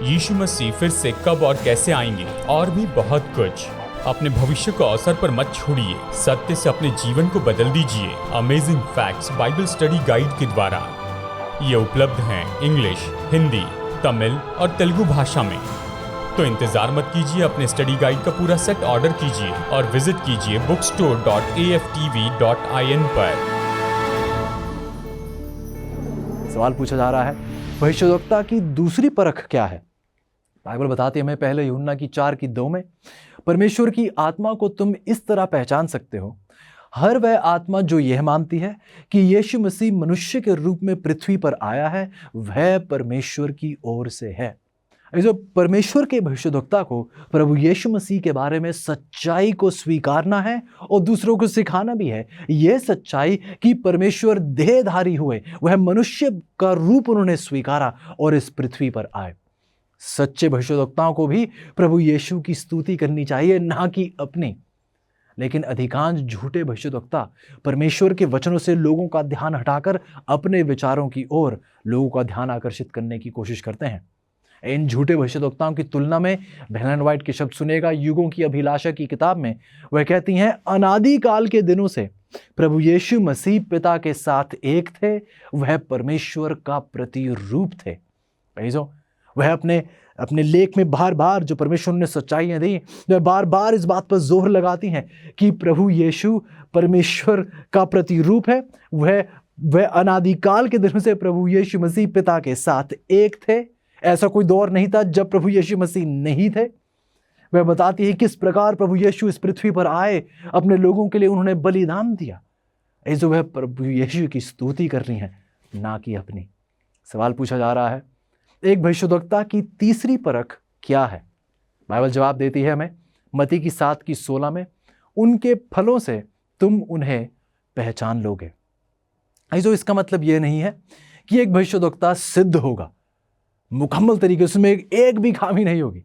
यीशु मसीह फिर से कब और कैसे आएंगे, और भी बहुत कुछ। अपने भविष्य को अवसर पर मत छोड़िए, सत्य से अपने जीवन को बदल दीजिए। Amazing facts Bible study guide के द्वारा ये उपलब्ध हैं इंग्लिश, हिंदी, तमिल और तेलुगु भाषा में। तो इंतजार मत कीजिए, अपने स्टडी गाइड का पूरा सेट ऑर्डर कीजिए और विजिट कीजिए bookstore.aftv.in पर। सवाल पूछा जा रहा है, भविष्यद्वक्ता की दूसरी परख क्या है? बाइबल बताती है हमें पहले यूहन्ना की 4:2 में, परमेश्वर की आत्मा को तुम इस तरह पहचान सकते हो, हर वह आत्मा जो यह मानती है कि यीशु मसीह मनुष्य के रूप में पृथ्वी पर आया है, वह परमेश्वर की ओर से है। जो परमेश्वर के भविष्यद्वक्ता को प्रभु यीशु मसीह के बारे में सच्चाई को स्वीकारना है और दूसरों को सिखाना भी है। यह सच्चाई कि परमेश्वर देहधारी हुए, वह मनुष्य का रूप उन्होंने स्वीकारा और इस पृथ्वी पर आए। सच्चे भविष्यद्वक्ताओं को भी प्रभु यीशु की स्तुति करनी चाहिए, ना कि अपनी। लेकिन अधिकांश झूठे भविष्यद्वक्ता परमेश्वर के वचनों से लोगों का ध्यान हटाकर अपने विचारों की ओर लोगों का ध्यान आकर्षित करने की कोशिश करते हैं। इन झूठे भविष्यद्वक्ताओं की तुलना में एलन एंड वाइट के शब्द सुनेगा युगों की अभिलाषा की किताब में। वह कहती हैं, अनादि काल के दिनों से प्रभु यीशु मसीह पिता के साथ एक थे, वह परमेश्वर का प्रतिरूप थे। वह अपने लेख में बार बार जो परमेश्वर ने सच्चाइयां दी, वह बार बार इस बात पर जोर लगाती हैं कि प्रभु यीशु परमेश्वर का प्रतिरूप है। वह अनादिकाल के दिनों से प्रभु यीशु मसीह पिता के साथ एक थे। ऐसा कोई दौर नहीं था जब प्रभु यीशु मसीह नहीं थे। वह बताती है किस प्रकार प्रभु यीशु इस पृथ्वी पर आए, अपने लोगों के लिए उन्होंने बलिदान दिया। ऐसे वह प्रभु यीशु की स्तुति कर रही हैं, ना कि अपनी। सवाल पूछा जा रहा है, एक भविष्यद्वक्ता की तीसरी परख क्या है? बाइबल जवाब देती है हमें मत्ती की 7:16 में, उनके फलों से तुम उन्हें पहचान लोगे। ऐसे इसका मतलब यह नहीं है कि एक भविष्यद्वक्ता सिद्ध होगा मुकम्मल तरीके से, उसमें एक भी खामी नहीं होगी।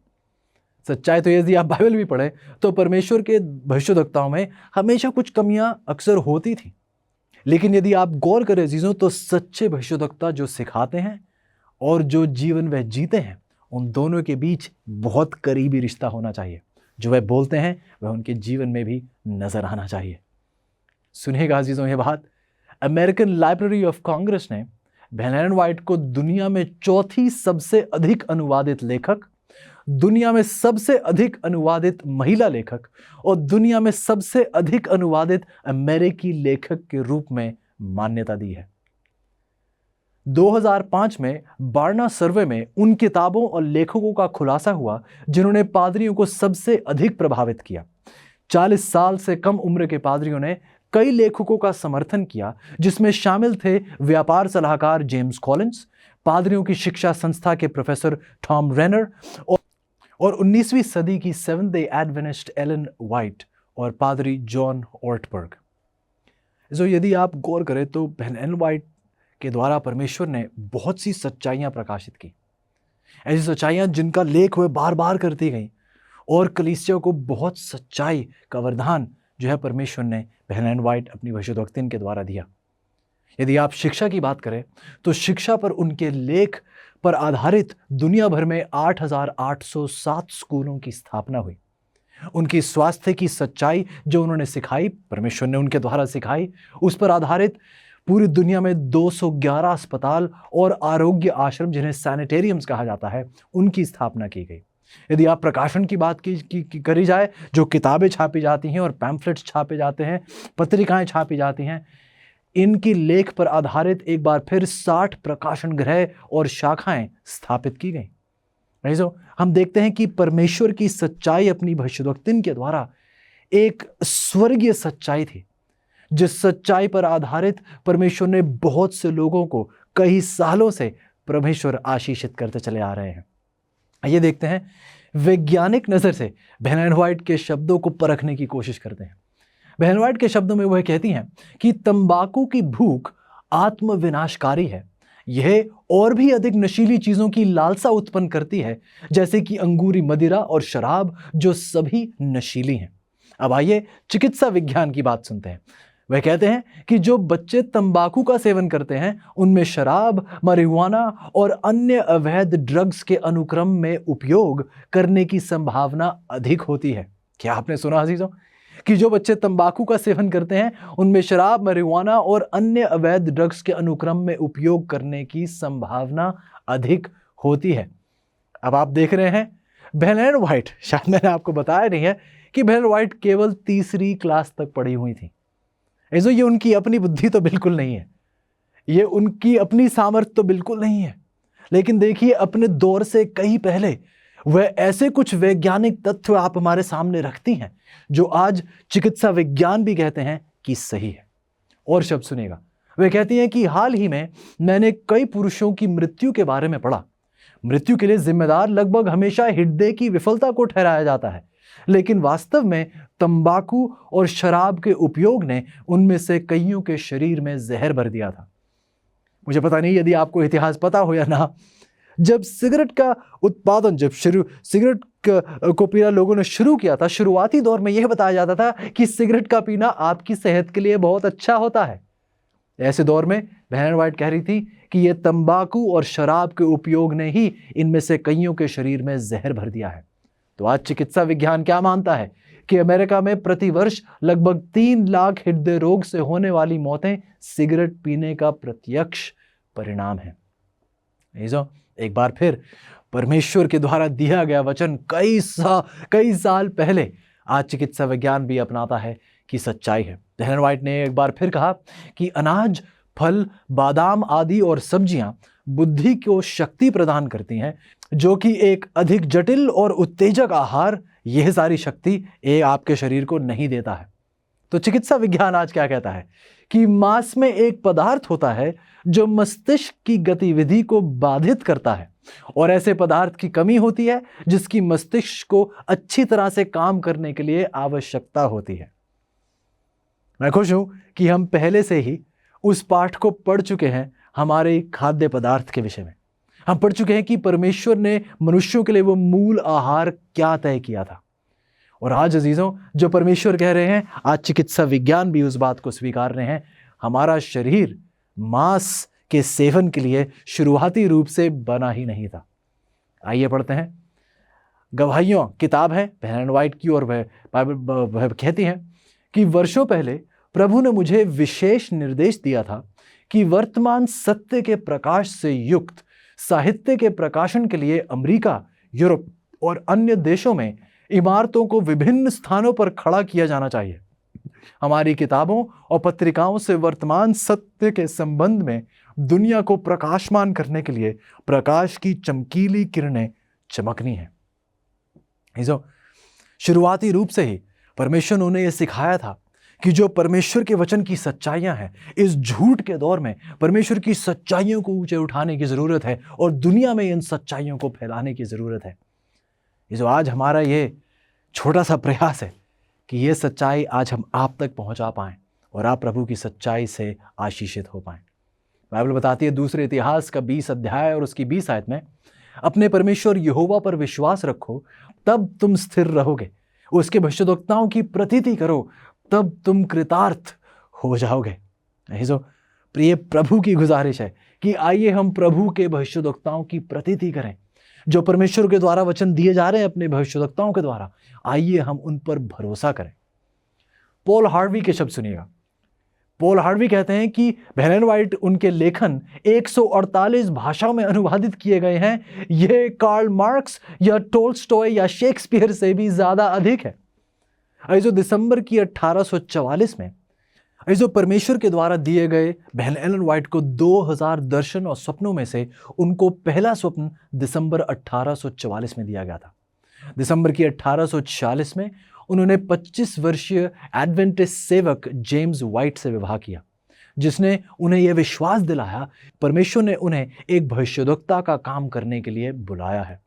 सच्चाई तो यदि आप बाइबल भी पढ़ें तो परमेश्वर के भविष्यद्वक्ताओं में हमेशा कुछ कमियां अक्सर होती थी। लेकिन यदि आप गौर करें चीज़ों, तो सच्चे भविष्यद्वक्ता जो सिखाते हैं और जो जीवन वह जीते हैं, उन दोनों के बीच बहुत करीबी रिश्ता होना चाहिए। जो वह बोलते हैं वह उनके जीवन में भी नजर आना चाहिए। सुनिएगा अजीजों यह बात, अमेरिकन लाइब्रेरी ऑफ कांग्रेस ने एलन वाइट को दुनिया में चौथी सबसे अधिक अनुवादित लेखक दुनिया में सबसे अधिक अनुवादित महिला लेखक और दुनिया में सबसे अधिक अनुवादित अमेरिकी लेखक के रूप में मान्यता दी है। 2005 में बार्ना सर्वे में उन किताबों और लेखकों का खुलासा हुआ जिन्होंने पादरियों को सबसे अधिक प्रभावित किया। 40 साल से कम उम्र के पादरियों ने कई लेखकों का समर्थन किया, जिसमें शामिल थे व्यापार सलाहकार जेम्स कॉलिंस, पादरियों की शिक्षा संस्था के प्रोफेसर टॉम रेनर और 19वीं सदी की seventh day adventist Ellen White और पादरी जॉन ऑर्टबर्ग। यदि आप गौर करें तो बहन एलन व्हाइट के द्वारा परमेश्वर ने बहुत सी सच्चाइयां प्रकाशित की, ऐसी सच्चाइयां जिनका लेख वह बार बार करती गई और कलीसिया को बहुत सच्चाई का वरदान जो है परमेश्वर ने बहन एलन व्हाइट अपनी भविष्यद्वक्तिन के द्वारा दिया। यदि आप शिक्षा की बात करें तो शिक्षा पर उनके लेख पर आधारित दुनिया भर में 8,807 स्कूलों की स्थापना हुई। उनकी स्वास्थ्य की सच्चाई जो उन्होंने सिखाई, परमेश्वर ने उनके द्वारा सिखाई, उस पर आधारित पूरी दुनिया में 211 अस्पताल और आरोग्य आश्रम, जिन्हें सैनिटेरियम्स कहा जाता है, उनकी स्थापना की गई। यदि आप प्रकाशन की बात करी जाए, जो किताबें छापी जाती हैं और पैम्फलेट्स छापे जाते हैं, पत्रिकाएं छापी जाती हैं, इनकी लेख पर आधारित एक बार फिर 60 प्रकाशन गृह और शाखाएं स्थापित की गई। हम देखते हैं कि परमेश्वर की सच्चाई अपनी भविष्यद्वक्तिन के द्वारा एक स्वर्गीय सच्चाई थी, जिस सच्चाई पर आधारित परमेश्वर ने बहुत से लोगों को कई सालों से परमेश्वर आशीषित करते चले आ रहे हैं। आइए देखते हैं, वैज्ञानिक नजर से बहन एलन व्हाइट के शब्दों को परखने की कोशिश करते हैं। बहन व्हाइट के शब्दों में वह कहती हैं कि तंबाकू की भूख आत्मविनाशकारी है। यह और भी अधिक नशीली चीजों की लालसा उत्पन्न करती है, जैसे कि अंगूरी मदिरा और शराब, जो सभी नशीली हैं। अब आइए चिकित्सा विज्ञान की बात सुनते हैं। वह कहते हैं कि जो बच्चे तंबाकू का सेवन करते हैं, उनमें शराब, marijuana और अन्य अवैध ड्रग्स के अनुक्रम में उपयोग करने की संभावना अधिक होती है। क्या आपने सुना अजीजों कि जो बच्चे तंबाकू का सेवन करते हैं, उनमें शराब, marijuana और अन्य अवैध ड्रग्स के अनुक्रम में उपयोग करने की संभावना अधिक होती है। अब आप देख रहे हैं, बहन एलन व्हाइट, शायद मैंने आपको बताया नहीं है कि बहन व्हाइट केवल 3री क्लास तक पढ़ी हुई थी। ये उनकी अपनी बुद्धि तो बिल्कुल नहीं है, ये उनकी अपनी सामर्थ्य तो बिल्कुल नहीं है, लेकिन देखिए अपने दौर से कहीं पहले वह ऐसे कुछ वैज्ञानिक तथ्य आप हमारे सामने रखती हैं जो आज चिकित्सा विज्ञान भी कहते हैं कि सही है। और शब्द सुनेगा, वे कहती हैं कि हाल ही में मैंने कई पुरुषों की मृत्यु के बारे में पढ़ा। मृत्यु के लिए जिम्मेदार लगभग हमेशा हृदय की विफलता को ठहराया जाता है, लेकिन वास्तव में तंबाकू और शराब के उपयोग ने उनमें से कईयों के शरीर में जहर भर दिया था। मुझे पता नहीं यदि आपको इतिहास पता हो या ना, जब सिगरेट का उत्पादन, जब सिगरेट को पीना लोगों ने शुरू किया था, शुरुआती दौर में यह बताया जाता था कि सिगरेट का पीना आपकी सेहत के लिए बहुत अच्छा होता है। ऐसे दौर में बहन एलन व्हाइट कह रही थी कि यह तंबाकू और शराब के उपयोग ने ही इनमें से कईयों के शरीर में जहर भर दिया है। तो आज चिकित्सा विज्ञान क्या मानता है कि अमेरिका में प्रतिवर्ष लगभग 3 लाख हृदय रोग से होने वाली मौतें सिगरेट पीने का प्रत्यक्ष परिणाम है। एक बार फिर परमेश्वर के द्वारा दिया गया वचन कई साल पहले आज चिकित्सा विज्ञान भी अपनाता है कि सच्चाई है। बहन व्हाइट ने एक बार फिर कहा कि अनाज, फल, बादाम आदि और सब्जियां बुद्धि को शक्ति प्रदान करती हैं, जो कि एक अधिक जटिल और उत्तेजक आहार यह सारी शक्ति आपके शरीर को नहीं देता है। तो चिकित्सा विज्ञान आज क्या कहता है कि मांस में एक पदार्थ होता है जो मस्तिष्क की गतिविधि को बाधित करता है, और ऐसे पदार्थ की कमी होती है जिसकी मस्तिष्क को अच्छी तरह से काम करने के लिए आवश्यकता होती है। मैं खुश हूं कि हम पहले से ही उस पाठ को पढ़ चुके हैं हमारे खाद्य पदार्थ के विषय में। हम पढ़ चुके हैं कि परमेश्वर ने मनुष्यों के लिए वो मूल आहार क्या तय किया था। और आज अजीजों, जो परमेश्वर कह रहे हैं, आज चिकित्सा विज्ञान भी उस बात को स्वीकार रहे हैं, हमारा शरीर मांस के सेवन के लिए शुरुआती रूप से बना ही नहीं था। आइए पढ़ते हैं। गवाहियों किताब है बहन एलन व्हाइट की, और वह कहती हैं कि वर्षों पहले प्रभु ने मुझे विशेष निर्देश दिया था कि वर्तमान सत्य के प्रकाश से युक्त साहित्य के प्रकाशन के लिए अमेरिका, यूरोप और अन्य देशों में इमारतों को विभिन्न स्थानों पर खड़ा किया जाना चाहिए। हमारी किताबों और पत्रिकाओं से वर्तमान सत्य के संबंध में दुनिया को प्रकाशमान करने के लिए प्रकाश की चमकीली किरणें चमकनी है। जो शुरुआती रूप से ही परमेश्वर ने उन्हें यह सिखाया था कि जो परमेश्वर के वचन की सच्चाइयां हैं, इस झूठ के दौर में परमेश्वर की सच्चाइयों को ऊंचे उठाने की जरूरत है और दुनिया में इन सच्चाइयों को फैलाने की जरूरत है। ये जो आज हमारा ये छोटा सा प्रयास है कि ये सच्चाई आज हम आप तक पहुंचा पाएं और आप प्रभु की सच्चाई से आशीषित हो पाएं। बाइबल बताती है दूसरे इतिहास का 20 अध्याय और उसकी 20 आयत में, अपने परमेश्वर यहोवा पर विश्वास रखो तब तुम स्थिर रहोगे, उसके भविष्यद्वक्ताओं की प्रतीति करो तब तुम कृतार्थ हो जाओगे। जो प्रिय प्रभु की गुजारिश है कि आइए हम प्रभु के भविष्यद्वक्ताओं की प्रतीति करें, जो परमेश्वर के द्वारा वचन दिए जा रहे हैं अपने भविष्यद्वक्ताओं के द्वारा, आइए हम उन पर भरोसा करें। पॉल हार्वी के शब्द सुनिएगा। पॉल हार्वी कहते हैं कि एलन व्हाइट उनके लेखन 148 भाषाओं में अनुवादित किए गए हैं। यह कार्ल मार्क्स या टोल्स्टॉय या शेक्सपियर से भी ज्यादा अधिक है। जो दिसंबर की 1844 में जो परमेश्वर के द्वारा दिए गए एलन व्हाइट को 2000 दर्शन और स्वप्नों में से उनको पहला स्वप्न दिसंबर 1844 में दिया गया था। दिसंबर की 1846 में उन्होंने 25 वर्षीय एडवेंटिस्ट सेवक जेम्स व्हाइट से विवाह किया, जिसने उन्हें यह विश्वास दिलाया परमेश्वर ने उन्हें एक भविष्यद्वक्ता का काम करने के लिए बुलाया है।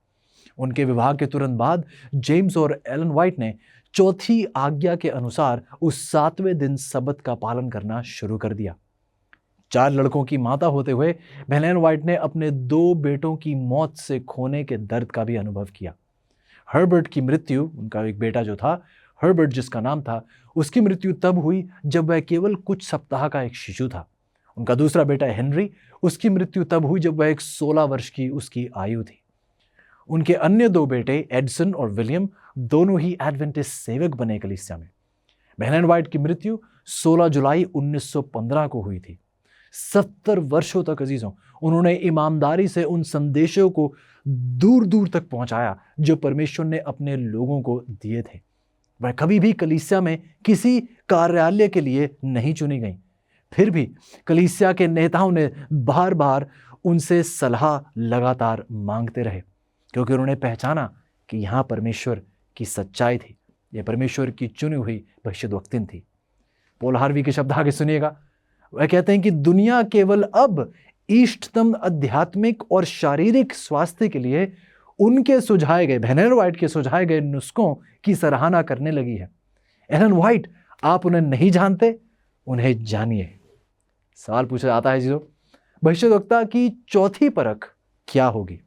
उनके विवाह के तुरंत बाद जेम्स और एलन व्हाइट ने चौथी आज्ञा के अनुसार उस 7वें दिन सबत का पालन करना शुरू कर दिया। 4 लड़कों की माता होते हुए एलन व्हाइट ने अपने 2 बेटों की मौत से खोने के दर्द का भी अनुभव किया। हर्बर्ट की मृत्यु, उनका एक बेटा जो था हर्बर्ट जिसका नाम था, उसकी मृत्यु तब हुई जब वह केवल कुछ सप्ताह का एक शिशु था। उनका दूसरा बेटा हेनरी, उसकी मृत्यु तब हुई जब वह एक 16 वर्ष की उसकी आयु थी। उनके अन्य 2 बेटे एडसन और विलियम दोनों ही एडवेंटिस्ट सेवक बने कलीसिया में। एलन व्हाइट की मृत्यु 16 जुलाई 1915 को हुई थी। 70 वर्षों तक अजीजों उन्होंने ईमानदारी से उन संदेशों को दूर दूर तक पहुंचाया जो परमेश्वर ने अपने लोगों को दिए थे। वह कभी भी कलीसिया में किसी कार्यालय के लिए नहीं चुनी गई। फिर भी कलीसिया के नेताओं ने बार बार उनसे सलाह लगातार मांगते रहे, क्योंकि उन्होंने पहचाना कि यहाँ परमेश्वर की सच्चाई थी, यह परमेश्वर की चुनी हुई भविष्यद्वक्तिन थी। पॉल हार्वी के शब्द आगे सुनिएगा। वह कहते हैं कि दुनिया केवल अब इष्टतम आध्यात्मिक और शारीरिक स्वास्थ्य के लिए उनके सुझाए गए, एलन व्हाइट के सुझाए गए नुस्खों की सराहना करने लगी है। एलन व्हाइट, आप उन्हें नहीं जानते, उन्हें जानिए। सवाल पूछा जाता है जी, भविष्यद्वक्ता की चौथी परख क्या होगी?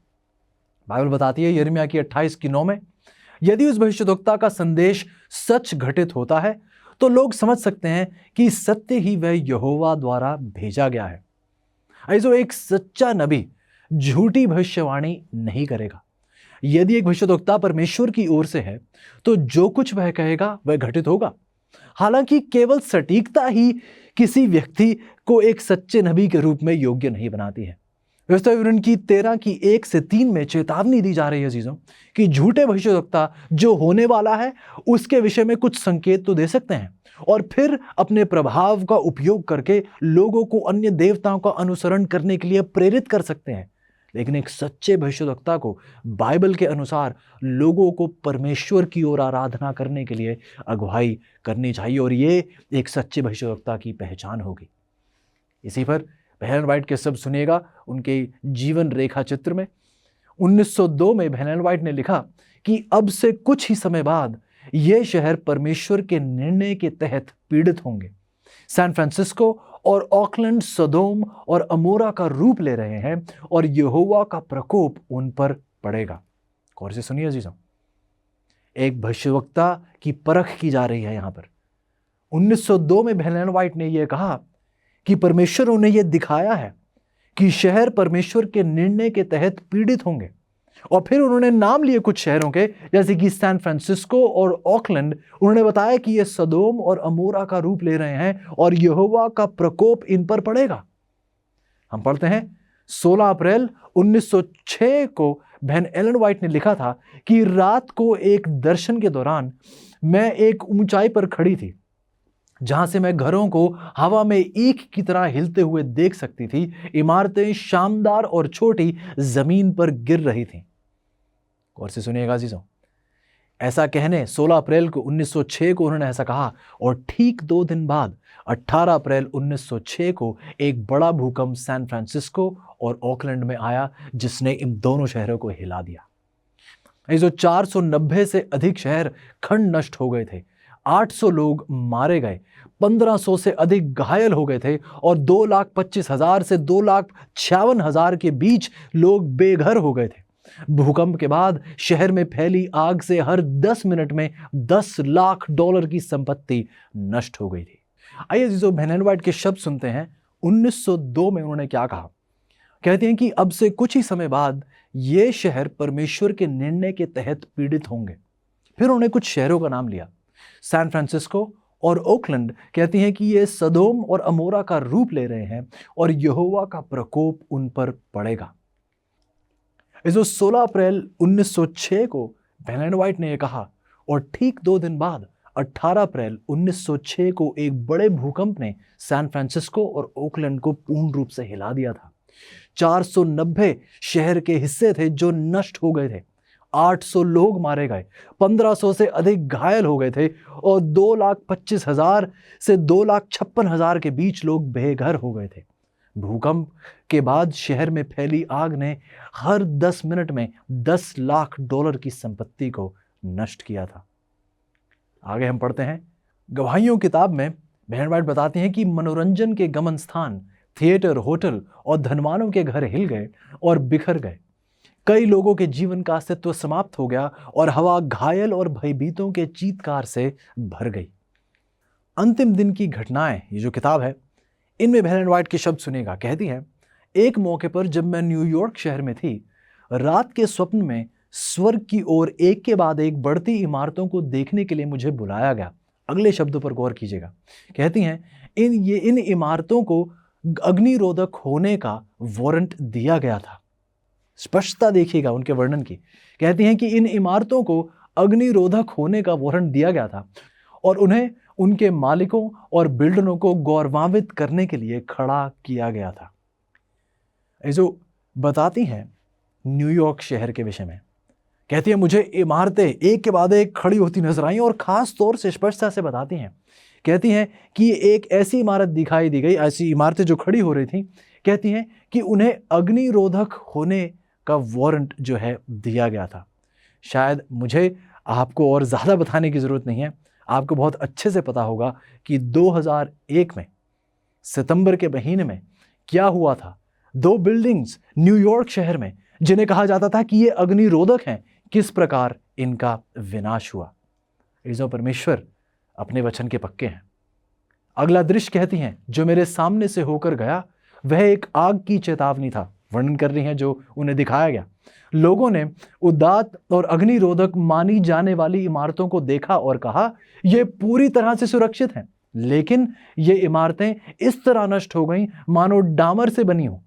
बाइबल बताती है यिर्मयाह की 28:9 में, यदि उस भविष्यद्वक्ता का संदेश सच घटित होता है तो लोग समझ सकते हैं कि सत्य ही वह यहोवा द्वारा भेजा गया है। ऐसो एक सच्चा नबी झूठी भविष्यवाणी नहीं करेगा। यदि एक भविष्यद्वक्ता परमेश्वर की ओर से है तो जो कुछ वह कहेगा वह घटित होगा। हालांकि केवल सटीकता ही किसी व्यक्ति को एक सच्चे नबी के रूप में योग्य नहीं बनाती है। व्यवस्था विवरण की 13 की 1 से 3 में चेतावनी दी जा रही है चीजों कि झूठे भविष्यद्वक्ता जो होने वाला है उसके विषय में कुछ संकेत तो दे सकते हैं और फिर अपने प्रभाव का उपयोग करके लोगों को अन्य देवताओं का अनुसरण करने के लिए प्रेरित कर सकते हैं। लेकिन एक सच्चे भविष्यद्वक्ता को बाइबल के अनुसार लोगों को परमेश्वर की ओर आराधना करने के लिए अगुवाई करनी चाहिए और ये एक सच्चे भविष्यद्वक्ता की पहचान होगी। इसी पर एलन व्हाइट के शब्द सुनिएगा। उनके जीवन रेखा चित्र में 1902 में एलन व्हाइट ने लिखा कि अब से कुछ ही समय बाद ये शहर परमेश्वर के निर्णय के तहत पीड़ित होंगे। सैन फ्रांसिस्को और ऑकलैंड सदोम और अमोरा का रूप ले रहे हैं और यहोवा का प्रकोप उन पर पड़ेगा। और से सुनिए जीजों, एक भविष्यवक्ता की परख की जा रही है यहां पर। 1902 में एलन व्हाइट ने यह कहा कि परमेश्वर उन्हें यह दिखाया है कि शहर परमेश्वर के निर्णय के तहत पीड़ित होंगे। और फिर उन्होंने नाम लिए कुछ शहरों के, जैसे कि सैन फ्रांसिस्को और ऑकलैंड। उन्होंने बताया कि ये सदोम और अमोरा का रूप ले रहे हैं और यहोवा का प्रकोप इन पर पड़ेगा। हम पढ़ते हैं 16 अप्रैल 1906 को बहन एलन वाइट ने लिखा था कि रात को एक दर्शन के दौरान मैं एक ऊंचाई पर खड़ी थी जहां से मैं घरों को हवा में ईख की तरह हिलते हुए देख सकती थी। इमारतें शानदार और छोटी जमीन पर गिर रही थीं। और से सुनिएगा अजीजों, ऐसा कहने 16 अप्रैल को 1906 को उन्होंने ऐसा कहा और ठीक 2 दिन बाद 18 अप्रैल 1906 को एक बड़ा भूकंप सैन फ्रांसिस्को और ऑकलैंड में आया जिसने इन दोनों शहरों को हिला दिया। ये जो 490 से अधिक शहर खंड नष्ट हो गए थे, 800 लोग मारे गए, 1500 से अधिक घायल हो गए थे और 2,25,000 से 2,56,000 के बीच लोग बेघर हो गए थे। भूकंप के बाद शहर में फैली आग से हर 10 मिनट में $10 लाख की संपत्ति नष्ट हो गई थी। आइए जो बहन एलन वाइट के शब्द सुनते हैं। 1902 में उन्होंने क्या कहा? कहते हैं कि अब से कुछ ही समय बाद ये शहर परमेश्वर के निर्णय के तहत पीड़ित होंगे। फिर उन्होंने कुछ शहरों का नाम लिया, सैन फ्रांसिस्को और ओकलैंड। कहती हैं कि ये सदोम और अमोरा का रूप ले रहे हैं और यहोवा का प्रकोप उन पर पड़ेगा। इस 16 अप्रैल 1906 को बहन एलन वाइट ने यह कहा और ठीक 2 दिन बाद 18 अप्रैल 1906 को एक बड़े भूकंप ने सैन फ्रांसिस्को और ओकलैंड को पूर्ण रूप से हिला दिया था। 490 शहर के हिस्से थे जो नष्ट हो गए थे, 800 लोग मारे गए, 1500 से अधिक घायल हो गए थे और 2,25,000 से 2,56,000 के बीच लोग बेघर हो गए थे। भूकंप के बाद शहर में फैली आग ने हर 10 मिनट में $10 लाख की संपत्ति को नष्ट किया था। आगे हम पढ़ते हैं, गवाहियों किताब में बहन वाइट बताती हैं कि मनोरंजन के गमन स्थान, थिएटर, होटल और धनवानों के घर हिल गए और बिखर गए। कई लोगों के जीवन का अस्तित्व समाप्त हो गया और हवा घायल और भयभीतों के चीत्कार से भर गई। अंतिम दिन की घटनाएं, ये जो किताब है, इनमें बहन एलन वाइट के शब्द सुनेगा। कहती हैं, एक मौके पर जब मैं न्यूयॉर्क शहर में थी, रात के स्वप्न में स्वर्ग की ओर एक के बाद एक बढ़ती इमारतों को देखने के लिए मुझे बुलाया गया। अगले शब्दों पर गौर कीजिएगा। कहती हैं, इन इमारतों को अग्निरोधक होने का वारंट दिया गया था। स्पष्टता देखिएगा उनके वर्णन की। कहती हैं कि इन इमारतों को अग्निरोधक होने का वारंट दिया गया था और उन्हें उनके मालिकों और बिल्डरों को गौरवान्वित करने के लिए खड़ा किया गया था। ये जो बताती हैं न्यूयॉर्क शहर के विषय में, कहती है, मुझे इमारतें एक के बाद एक खड़ी होती नजर आई और खास तौर से स्पष्टता से बताती हैं। कहती हैं कि एक ऐसी इमारत दिखाई दी गई, ऐसी इमारतें जो खड़ी हो रही थी, कहती हैं कि उन्हें अग्निरोधक होने का वारंट जो है दिया गया था। शायद मुझे आपको और ज़्यादा बताने की ज़रूरत नहीं है, आपको बहुत अच्छे से पता होगा कि 2001 में सितंबर के महीने में क्या हुआ था। 2 बिल्डिंग्स न्यूयॉर्क शहर में जिन्हें कहा जाता था कि ये अग्निरोधक हैं, किस प्रकार इनका विनाश हुआ। ईजो परमेश्वर अपने वचन के पक्के हैं। अगला दृश्य कहती हैं, जो मेरे सामने से होकर गया वह एक आग की चेतावनी था। वर्णन कर रही हैं जो उन्हें दिखाया गया। लोगों ने उदात्त और अग्निरोधक मानी जाने वाली इमारतों को देखा और कहा, ये पूरी तरह से सुरक्षित हैं, लेकिन ये इमारतें इस तरह नष्ट हो गईं मानो डामर से बनी हो।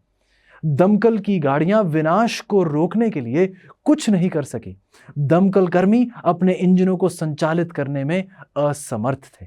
दमकल की गाड़ियां विनाश को रोकने के लिए कुछ नहीं कर सकी। दमकल कर्मी अपने इंजनों को संचालित करने में असमर्थ थे।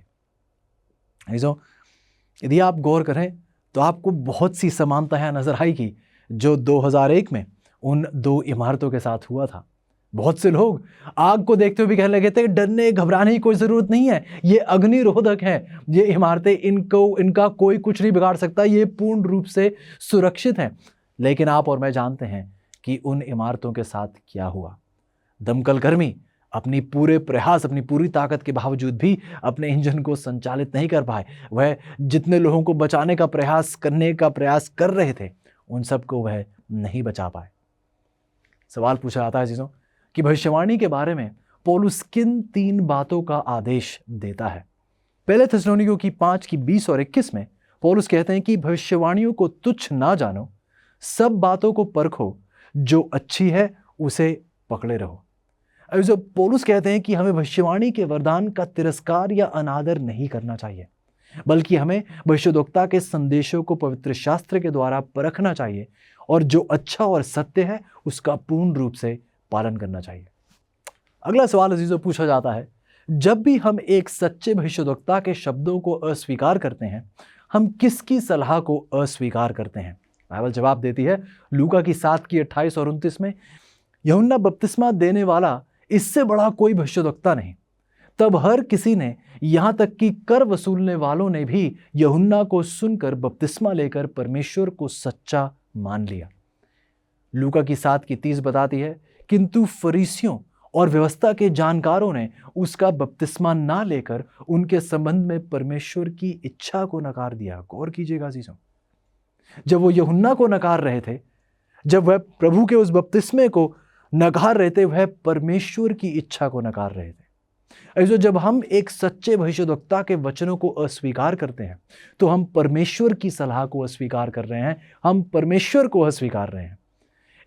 यदि आप गौर करें तो आपको बहुत सी समानताएं नजर आएगी जो 2001 में उन 2 इमारतों के साथ हुआ था। बहुत से लोग आग को देखते हुए भी कहने लगे थे, डरने घबराने की कोई जरूरत नहीं है, ये अग्निरोधक है, ये इमारतें इनका कोई कुछ नहीं बिगाड़ सकता, ये पूर्ण रूप से सुरक्षित हैं। लेकिन आप और मैं जानते हैं कि उन इमारतों के साथ क्या हुआ। दमकल कर्मी अपनी पूरे प्रयास, अपनी पूरी ताकत के बावजूद भी अपने इंजन को संचालित नहीं कर पाए। वह जितने लोगों को बचाने का प्रयास कर रहे थे, उन सबको वह नहीं बचा पाए। सवाल पूछा जाता है चीज़ों कि भविष्यवाणी के बारे में पौलुस किन 3 बातों का आदेश देता है। पहले थिस्सलुनीकियों की 5:20 और 21 में पौलुस कहते हैं कि भविष्यवाणियों को तुच्छ ना जानो, सब बातों को परखो, जो अच्छी है उसे पकड़े रहो। अब जब पौलुस कहते हैं कि हमें भविष्यवाणी के वरदान का तिरस्कार या अनादर नहीं करना चाहिए, बल्कि हमें भविष्यद्वक्ता के संदेशों को पवित्र शास्त्र के द्वारा परखना चाहिए और जो अच्छा और सत्य है उसका पूर्ण रूप से पालन करना चाहिए। अगला सवाल अजीजों पूछा जाता है, जब भी हम एक सच्चे भविष्यद्वक्ता के शब्दों को अस्वीकार करते हैं, हम किसकी सलाह को अस्वीकार करते हैं? बाइबल जवाब देती है लूका की 7:28 और 29 में, यूहन्ना बपतिस्मा देने वाला इससे बड़ा कोई भविष्यद्वक्ता नहीं। तब हर किसी ने, यहां तक कि कर वसूलने वालों ने भी यूहन्ना को सुनकर बपतिस्मा लेकर परमेश्वर को सच्चा मान लिया। लूका की 7:30 बताती है, किंतु फरीसियों और व्यवस्था के जानकारों ने उसका बपतिस्मा ना लेकर उनके संबंध में परमेश्वर की इच्छा को नकार दिया। गौर कीजिएगा अजीजों, जब वो यूहन्ना को नकार रहे थे, जब वह प्रभु के उस बपतिस्मे को नकार रहे थे, वह परमेश्वर की इच्छा को नकार रहे थे। ऐसे जब हम एक सच्चे भविष्यद्वक्ता के वचनों को अस्वीकार करते हैं तो हम परमेश्वर की सलाह को अस्वीकार कर रहे हैं, हम परमेश्वर को अस्वीकार रहे हैं।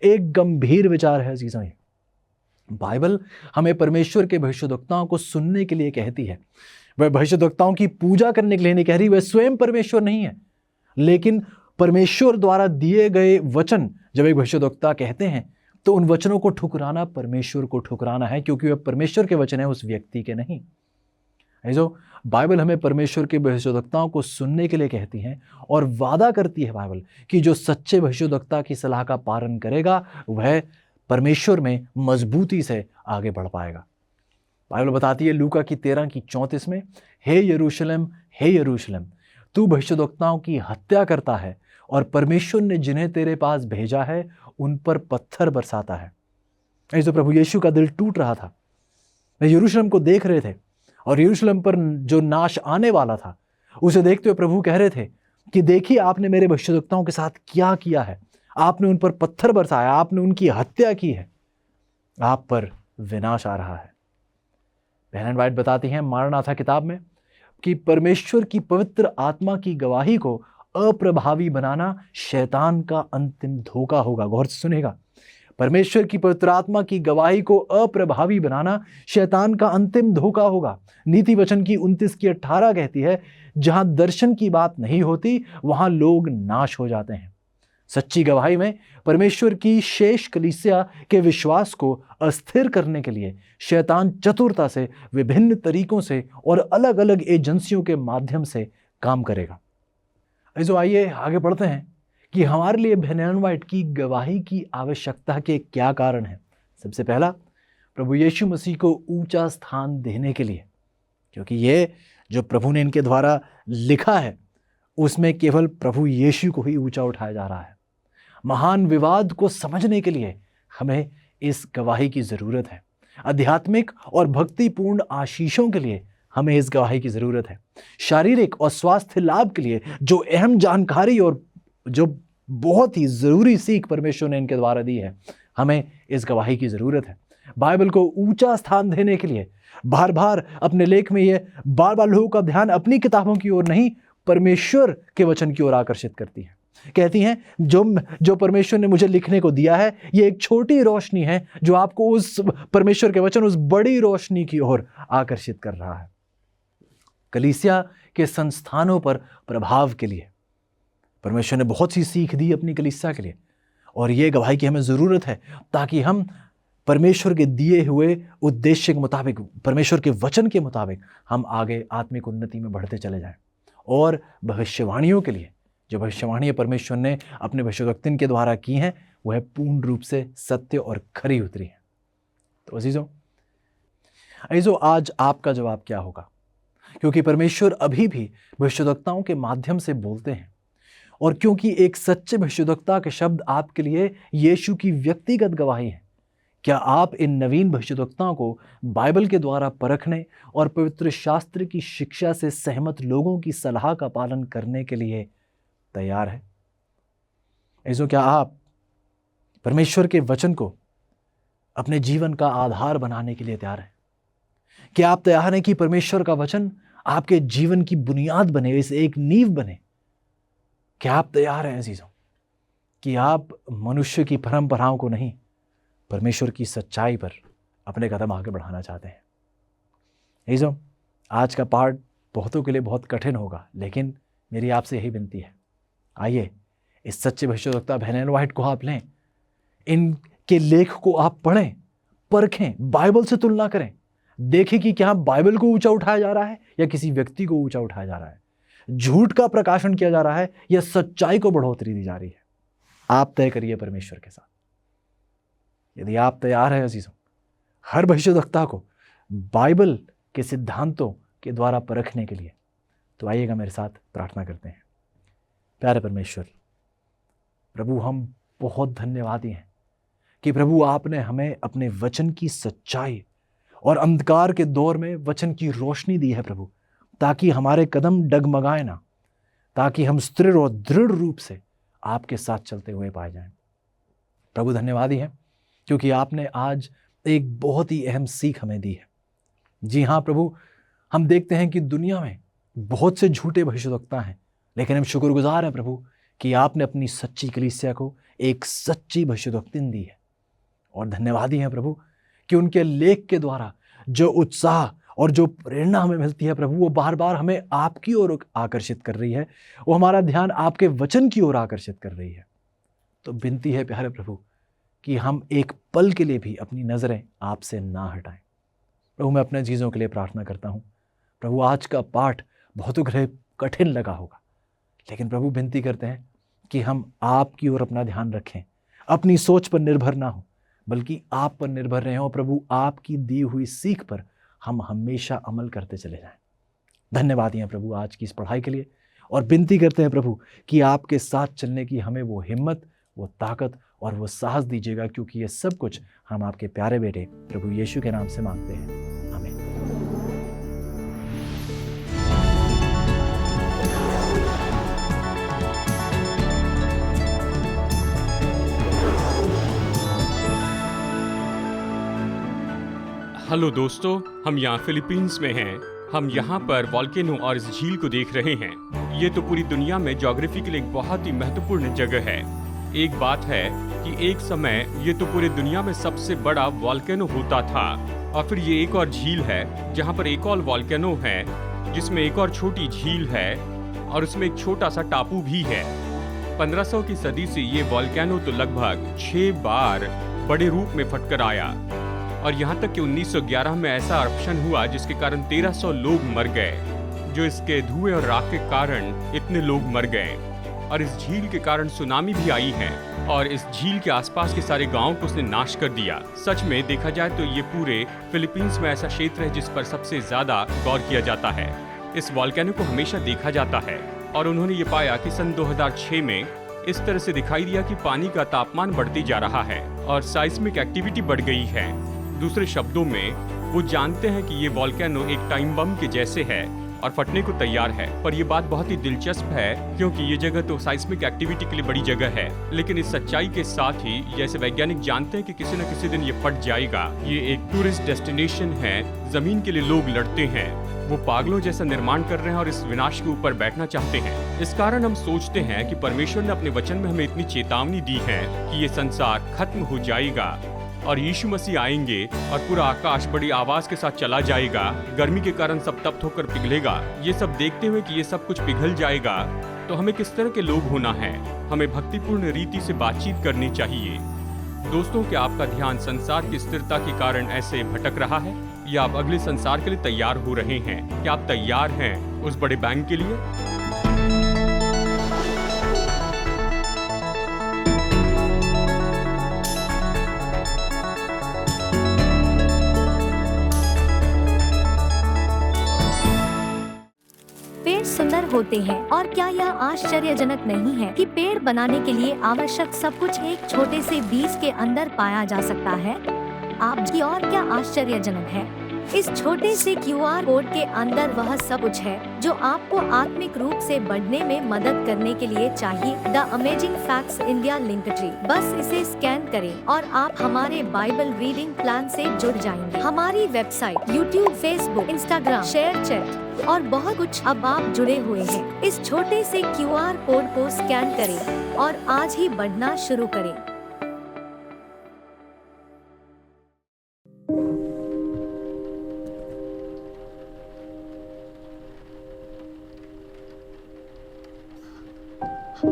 एक गंभीर विचार है अजीजों। बाइबल हमें परमेश्वर के भविष्यद्वक्ताओं को सुनने के लिए कहती है। वह भविष्यद्वक्ताओं की पूजा करने के लिए नहीं कह रही, वह स्वयं परमेश्वर नहीं है, लेकिन परमेश्वर द्वारा दिए गए वचन जब एक भविष्यद्वक्ता कहते हैं तो उन वचनों को ठुकराना परमेश्वर को ठुकराना है, क्योंकि वह परमेश्वर के वचन है, उस व्यक्ति के नहीं। जो बाइबल हमें परमेश्वर के भविष्यद्वक्ताओं को सुनने के लिए कहती है और वादा करती है बाइबल कि जो सच्चे भविष्यद्वक्ता की सलाह का पालन करेगा वह परमेश्वर में मजबूती से आगे बढ़ पाएगा। बाइबल बताती है लूका की 13:34 में, हे यरूशलेम, हे यरूशलेम, तू भविष्यद्वक्ताओं की हत्या करता है और परमेश्वर ने जिन्हें तेरे पास भेजा है उन पर पत्थर बरसाता है। ऐसे प्रभु यीशु का दिल टूट रहा था। वे यरूशलेम को देख रहे थे और यरूशलेम पर जो नाश आने वाला था उसे देखते हुए प्रभु कह रहे थे कि देखिए आपने मेरे भविष्यद्वक्ताओं के साथ क्या किया है, आपने उन पर पत्थर बरसाया, आपने उनकी हत्या की है, आप पर विनाश आ रहा है। एलेन वाइट बताती हैं मारनाथा किताब में कि परमेश्वर की पवित्र आत्मा की गवाही को अप्रभावी बनाना शैतान का अंतिम धोखा होगा। गौर से सुनेगा, परमेश्वर की पवित्र आत्मा की गवाही को अप्रभावी बनाना शैतान का अंतिम धोखा होगा। नीति वचन की 29:18 कहती है, जहां दर्शन की बात नहीं होती वहां लोग नाश हो जाते हैं। सच्ची गवाही में परमेश्वर की शेष कलीसिया के विश्वास को अस्थिर करने के लिए शैतान चतुरता से विभिन्न तरीकों से और अलग अलग एजेंसियों के माध्यम से काम करेगा। ऐसे आइए आगे बढ़ते हैं कि हमारे लिए एलेन वाइट की गवाही की आवश्यकता के क्या कारण हैं। सबसे पहला, प्रभु यीशु मसीह को ऊंचा स्थान देने के लिए, क्योंकि ये जो प्रभु ने इनके द्वारा लिखा है उसमें केवल प्रभु यीशु को ही ऊंचा उठाया जा रहा है। महान विवाद को समझने के लिए हमें इस गवाही की ज़रूरत है। आध्यात्मिक और भक्तिपूर्ण आशीषों के लिए हमें इस गवाही की ज़रूरत है। शारीरिक और स्वास्थ्य लाभ के लिए जो अहम जानकारी और जो बहुत ही ज़रूरी सीख परमेश्वर ने इनके द्वारा दी है, हमें इस गवाही की ज़रूरत है। बाइबल को ऊंचा स्थान देने के लिए बार बार अपने लेख में ये बार बार लोगों का ध्यान अपनी किताबों की ओर नहीं, परमेश्वर के वचन की ओर आकर्षित करती है। कहती हैं जो परमेश्वर ने मुझे लिखने को दिया है ये एक छोटी रोशनी है जो आपको उस परमेश्वर के वचन, उस बड़ी रोशनी की ओर आकर्षित कर रहा है। कलीसिया के संस्थानों पर प्रभाव के लिए परमेश्वर ने बहुत सी सीख दी अपनी कलीसिया के लिए, और ये गवाही की हमें ज़रूरत है ताकि हम परमेश्वर के दिए हुए उद्देश्य के मुताबिक, परमेश्वर के वचन के मुताबिक हम आगे आत्मिक उन्नति में बढ़ते चले जाएं। और भविष्यवाणियों के लिए, जो भविष्यवाणियाँ परमेश्वर ने अपने भविष्यवक्तन के द्वारा की हैं वह पूर्ण रूप से सत्य और खरी उतरी हैं। तो अजीजों आज आपका जवाब क्या होगा? क्योंकि परमेश्वर अभी भी भविष्यवक्ताओं के माध्यम से बोलते हैं, और क्योंकि एक सच्चे भविष्यवक्ता के शब्द आपके लिए यीशु की व्यक्तिगत गवाही है, क्या आप इन नवीन भविष्यवक्ताओं को बाइबल के द्वारा परखने और पवित्र शास्त्र की शिक्षा से सहमत लोगों की सलाह का पालन करने के लिए तैयार है? ऐसो क्या आप परमेश्वर के वचन को अपने जीवन का आधार बनाने के लिए तैयार हैं? क्या आप तैयार हैं कि परमेश्वर का वचन आपके जीवन की बुनियाद बने, इसे एक नींव बने? क्या आप तैयार हैं अजीजों कि आप मनुष्य की परंपराओं को नहीं, परमेश्वर की सच्चाई पर अपने कदम आगे बढ़ाना चाहते हैं? अजीजों आज का पाठ बहुतों के लिए बहुत कठिन होगा, लेकिन मेरी आपसे यही विनती है, आइए इस सच्चे भविष्यवक्ता बेन एलन व्हाइट को आप लें, इनके लेख को आप पढ़ें, परखें, बाइबल से तुलना करें, देखें कि क्या बाइबल को ऊंचा उठाया जा रहा है या किसी व्यक्ति को ऊंचा उठाया जा रहा है, झूठ का प्रकाशन किया जा रहा है या सच्चाई को बढ़ोतरी दी जा रही है। आप तय करिए परमेश्वर के साथ। यदि आप तैयार हैं अजीजों, हर भविष्यवक्ता को बाइबल के सिद्धांतों के द्वारा परखने के लिए, तो आइएगा मेरे साथ प्रार्थना करते हैं। प्यारे परमेश्वर, प्रभु हम बहुत धन्यवादी हैं कि प्रभु आपने हमें अपने वचन की सच्चाई और अंधकार के दौर में वचन की रोशनी दी है प्रभु, ताकि हमारे कदम डगमगाए ना, ताकि हम स्थिर और दृढ़ रूप से आपके साथ चलते हुए पाए जाएं। प्रभु धन्यवादी हैं क्योंकि आपने आज एक बहुत ही अहम सीख हमें दी है। जी हाँ प्रभु, हम देखते हैं कि दुनिया में बहुत से झूठे भविष्यवक्ता हैं, लेकिन हम शुक्रगुजार हैं प्रभु कि आपने अपनी सच्ची कलीसिया को एक सच्ची भविष्यवक्तिन दी है। और धन्यवादी हैं प्रभु कि उनके लेख के द्वारा जो उत्साह और जो प्रेरणा हमें मिलती है प्रभु, वो बार बार हमें आपकी ओर आकर्षित कर रही है, वो हमारा ध्यान आपके वचन की ओर आकर्षित कर रही है। तो विनती है प्यारे प्रभु कि हम एक पल के लिए भी अपनी नज़रें आपसे ना हटाएं। प्रभु मैं अपने चीज़ों के लिए प्रार्थना करता हूँ। प्रभु आज का पाठ बहुत कठिन लगा होगा, लेकिन प्रभु विनती करते हैं कि हम आपकी ओर अपना ध्यान रखें, अपनी सोच पर निर्भर ना हो, बल्कि आप पर निर्भर रहें और प्रभु आपकी दी हुई सीख पर हम हमेशा अमल करते चले जाएं। धन्यवाद हैं प्रभु आज की इस पढ़ाई के लिए, और विनती करते हैं प्रभु कि आपके साथ चलने की हमें वो हिम्मत, वो ताकत और वो साहस दीजिएगा, क्योंकि ये सब कुछ हम आपके प्यारे बेटे प्रभु यीशु के नाम से मांगते हैं, आमीन। हेलो दोस्तों, हम यहाँ फिलीपींस में हैं। हम यहाँ पर वॉल्केनो और इस झील को देख रहे हैं। ये तो पूरी दुनिया में ज्योग्राफी के लिए एक बहुत ही महत्वपूर्ण जगह है। एक बात है कि एक समय ये तो पूरी दुनिया में सबसे बड़ा वॉल्केनो होता था, और फिर ये एक और झील है जहाँ पर एक और वॉल्केनो है, जिसमें एक और छोटी झील है और उसमें एक छोटा सा टापू भी है। 1500 की सदी से ये वॉल्केनो तो लगभग 6 बार बड़े रूप में फटकर आया, और यहाँ तक कि 1911 में ऐसा eruption हुआ जिसके कारण 1300 लोग मर गए, जो इसके धुएं और राख के कारण इतने लोग मर गए। और इस झील के कारण सुनामी भी आई है, और इस झील के आसपास के सारे गांवों को उसने नाश कर दिया। सच में देखा जाए तो ये पूरे फिलीपींस में ऐसा क्षेत्र है जिस पर सबसे ज्यादा गौर किया जाता है। इस वॉल्केनो को हमेशा देखा जाता है, और उन्होंने ये पाया कि सन 2006 में इस तरह से दिखाई दिया कि पानी का तापमान बढ़ती जा रहा है और साइस्मिक एक्टिविटी बढ़ गई है। दूसरे शब्दों में वो जानते हैं कि ये वॉल्केनो एक टाइम बम के जैसे है और फटने को तैयार है। पर ये बात बहुत ही दिलचस्प है, क्योंकि ये जगह तो साइस्मिक एक्टिविटी के लिए बड़ी जगह है, लेकिन इस सच्चाई के साथ ही जैसे वैज्ञानिक जानते हैं कि किसी न किसी दिन ये फट जाएगा। ये एक टूरिस्ट डेस्टिनेशन है, जमीन के लिए लोग लड़ते हैं, वो पागलों जैसा निर्माण कर रहे हैं और इस विनाश के ऊपर बैठना चाहते हैं। इस कारण हम सोचते हैं कि परमेश्वर ने अपने वचन में हमें इतनी चेतावनी दी है कि ये संसार खत्म हो जाएगा और यीशु मसीह आएंगे और पूरा आकाश बड़ी आवाज के साथ चला जाएगा। गर्मी के कारण सब तप्त होकर पिघलेगा। ये सब देखते हुए कि ये सब कुछ पिघल जाएगा, तो हमें किस तरह के लोग होना है? हमें भक्तिपूर्ण रीति से बातचीत करनी चाहिए। दोस्तों, क्या आपका ध्यान संसार की स्थिरता के कारण ऐसे भटक रहा है, या आप अगले संसार के लिए तैयार हो रहे हैं? क्या आप तैयार हैं उस बड़े बैंक के लिए? सुंदर होते हैं, और क्या यह आश्चर्यजनक नहीं है कि पेड़ बनाने के लिए आवश्यक सब कुछ एक छोटे से बीज के अंदर पाया जा सकता है? आपकी और क्या आश्चर्यजनक है? इस छोटे से QR कोड के अंदर वह सब कुछ है जो आपको आत्मिक रूप से बढ़ने में मदद करने के लिए चाहिए। द अमेजिंग फैक्ट्स इंडिया लिंकट्री, बस इसे स्कैन करें और आप हमारे बाइबल रीडिंग प्लान से जुड़ जाएंगे। हमारी website, YouTube, Facebook, Instagram, share chat और बहुत कुछ, अब आप जुड़े हुए हैं। इस छोटे से QR कोड को स्कैन करें और आज ही बढ़ना शुरू करें। और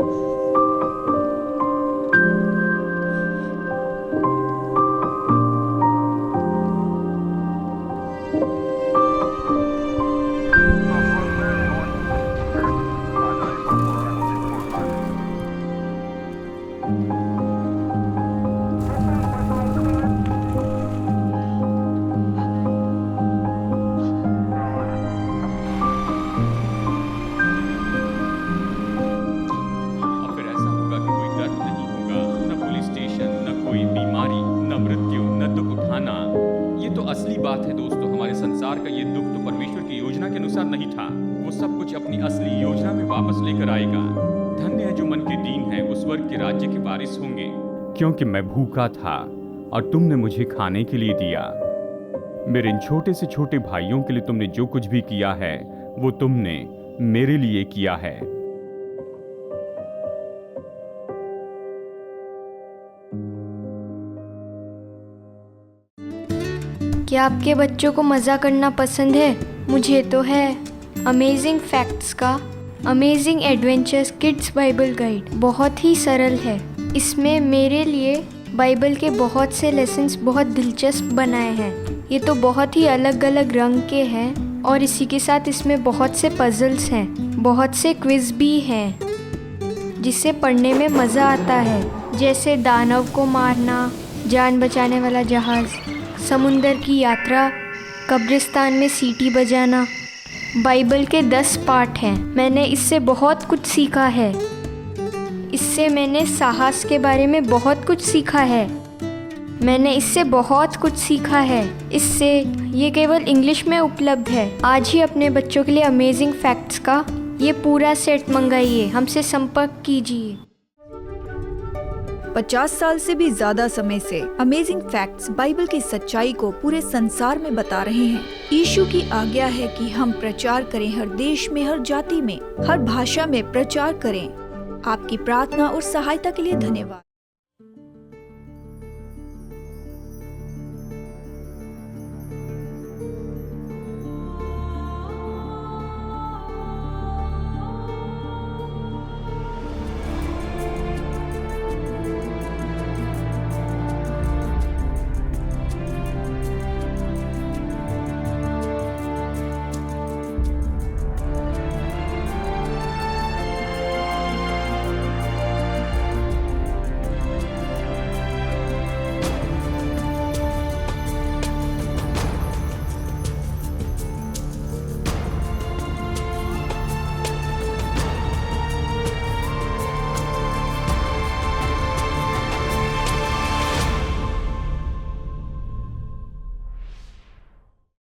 फिर ऐसा होगा कि कोई दर्द नहीं होगा, न पुलिस स्टेशन, न कोई बीमारी, न मृत्यु, न दुख उठाना। ये तो असली बात है दोस्तों। हमारे संसार का ये दुख तो परमेश्वर की योजना के अनुसार नहीं था। वो सब कुछ अपनी असली योजना में वापस लेकर आएगा। धन्य है जो मन के दीन है, वो स्वर्ग के राज्य के वारिस होंगे। क्योंकि मैं भूखा था और तुमने मुझे खाने के लिए दिया। मेरे इन छोटे से छोटे भाइयों के लिए तुमने जो कुछ भी किया है वो तुमने मेरे लिए किया है। क्या आपके बच्चों को मज़ा करना पसंद है? मुझे तो है। अमेजिंग फैक्ट्स का amazing adventures kids Bible guide बहुत ही सरल है। इसमें मेरे लिए बाइबल के बहुत से लेसन्स बहुत दिलचस्प बनाए हैं। ये तो बहुत ही अलग अलग रंग के हैं और इसी के साथ इसमें बहुत से पजल्स हैं, बहुत से क्विज भी हैं जिसे पढ़ने में मज़ा आता है, जैसे दानव को मारना, जान बचाने वाला जहाज़, समुंदर की यात्रा, कब्रिस्तान में सीटी बजाना। बाइबल के 10 पार्ट हैं। मैंने इससे बहुत कुछ सीखा है। इससे मैंने साहस के बारे में बहुत कुछ सीखा है। मैंने इससे बहुत कुछ सीखा है। इससे ये केवल इंग्लिश में उपलब्ध है। आज ही अपने बच्चों के लिए अमेजिंग फैक्ट्स का ये पूरा सेट मंगाइए। हमसे संपर्क कीजिए। 50 साल से भी ज्यादा समय से अमेजिंग फैक्ट्स बाइबल की सच्चाई को पूरे संसार में बता रहे हैं। यीशु की आज्ञा है कि हम प्रचार करें, हर देश में, हर जाति में, हर भाषा में प्रचार करें। आपकी प्रार्थना और सहायता के लिए धन्यवाद।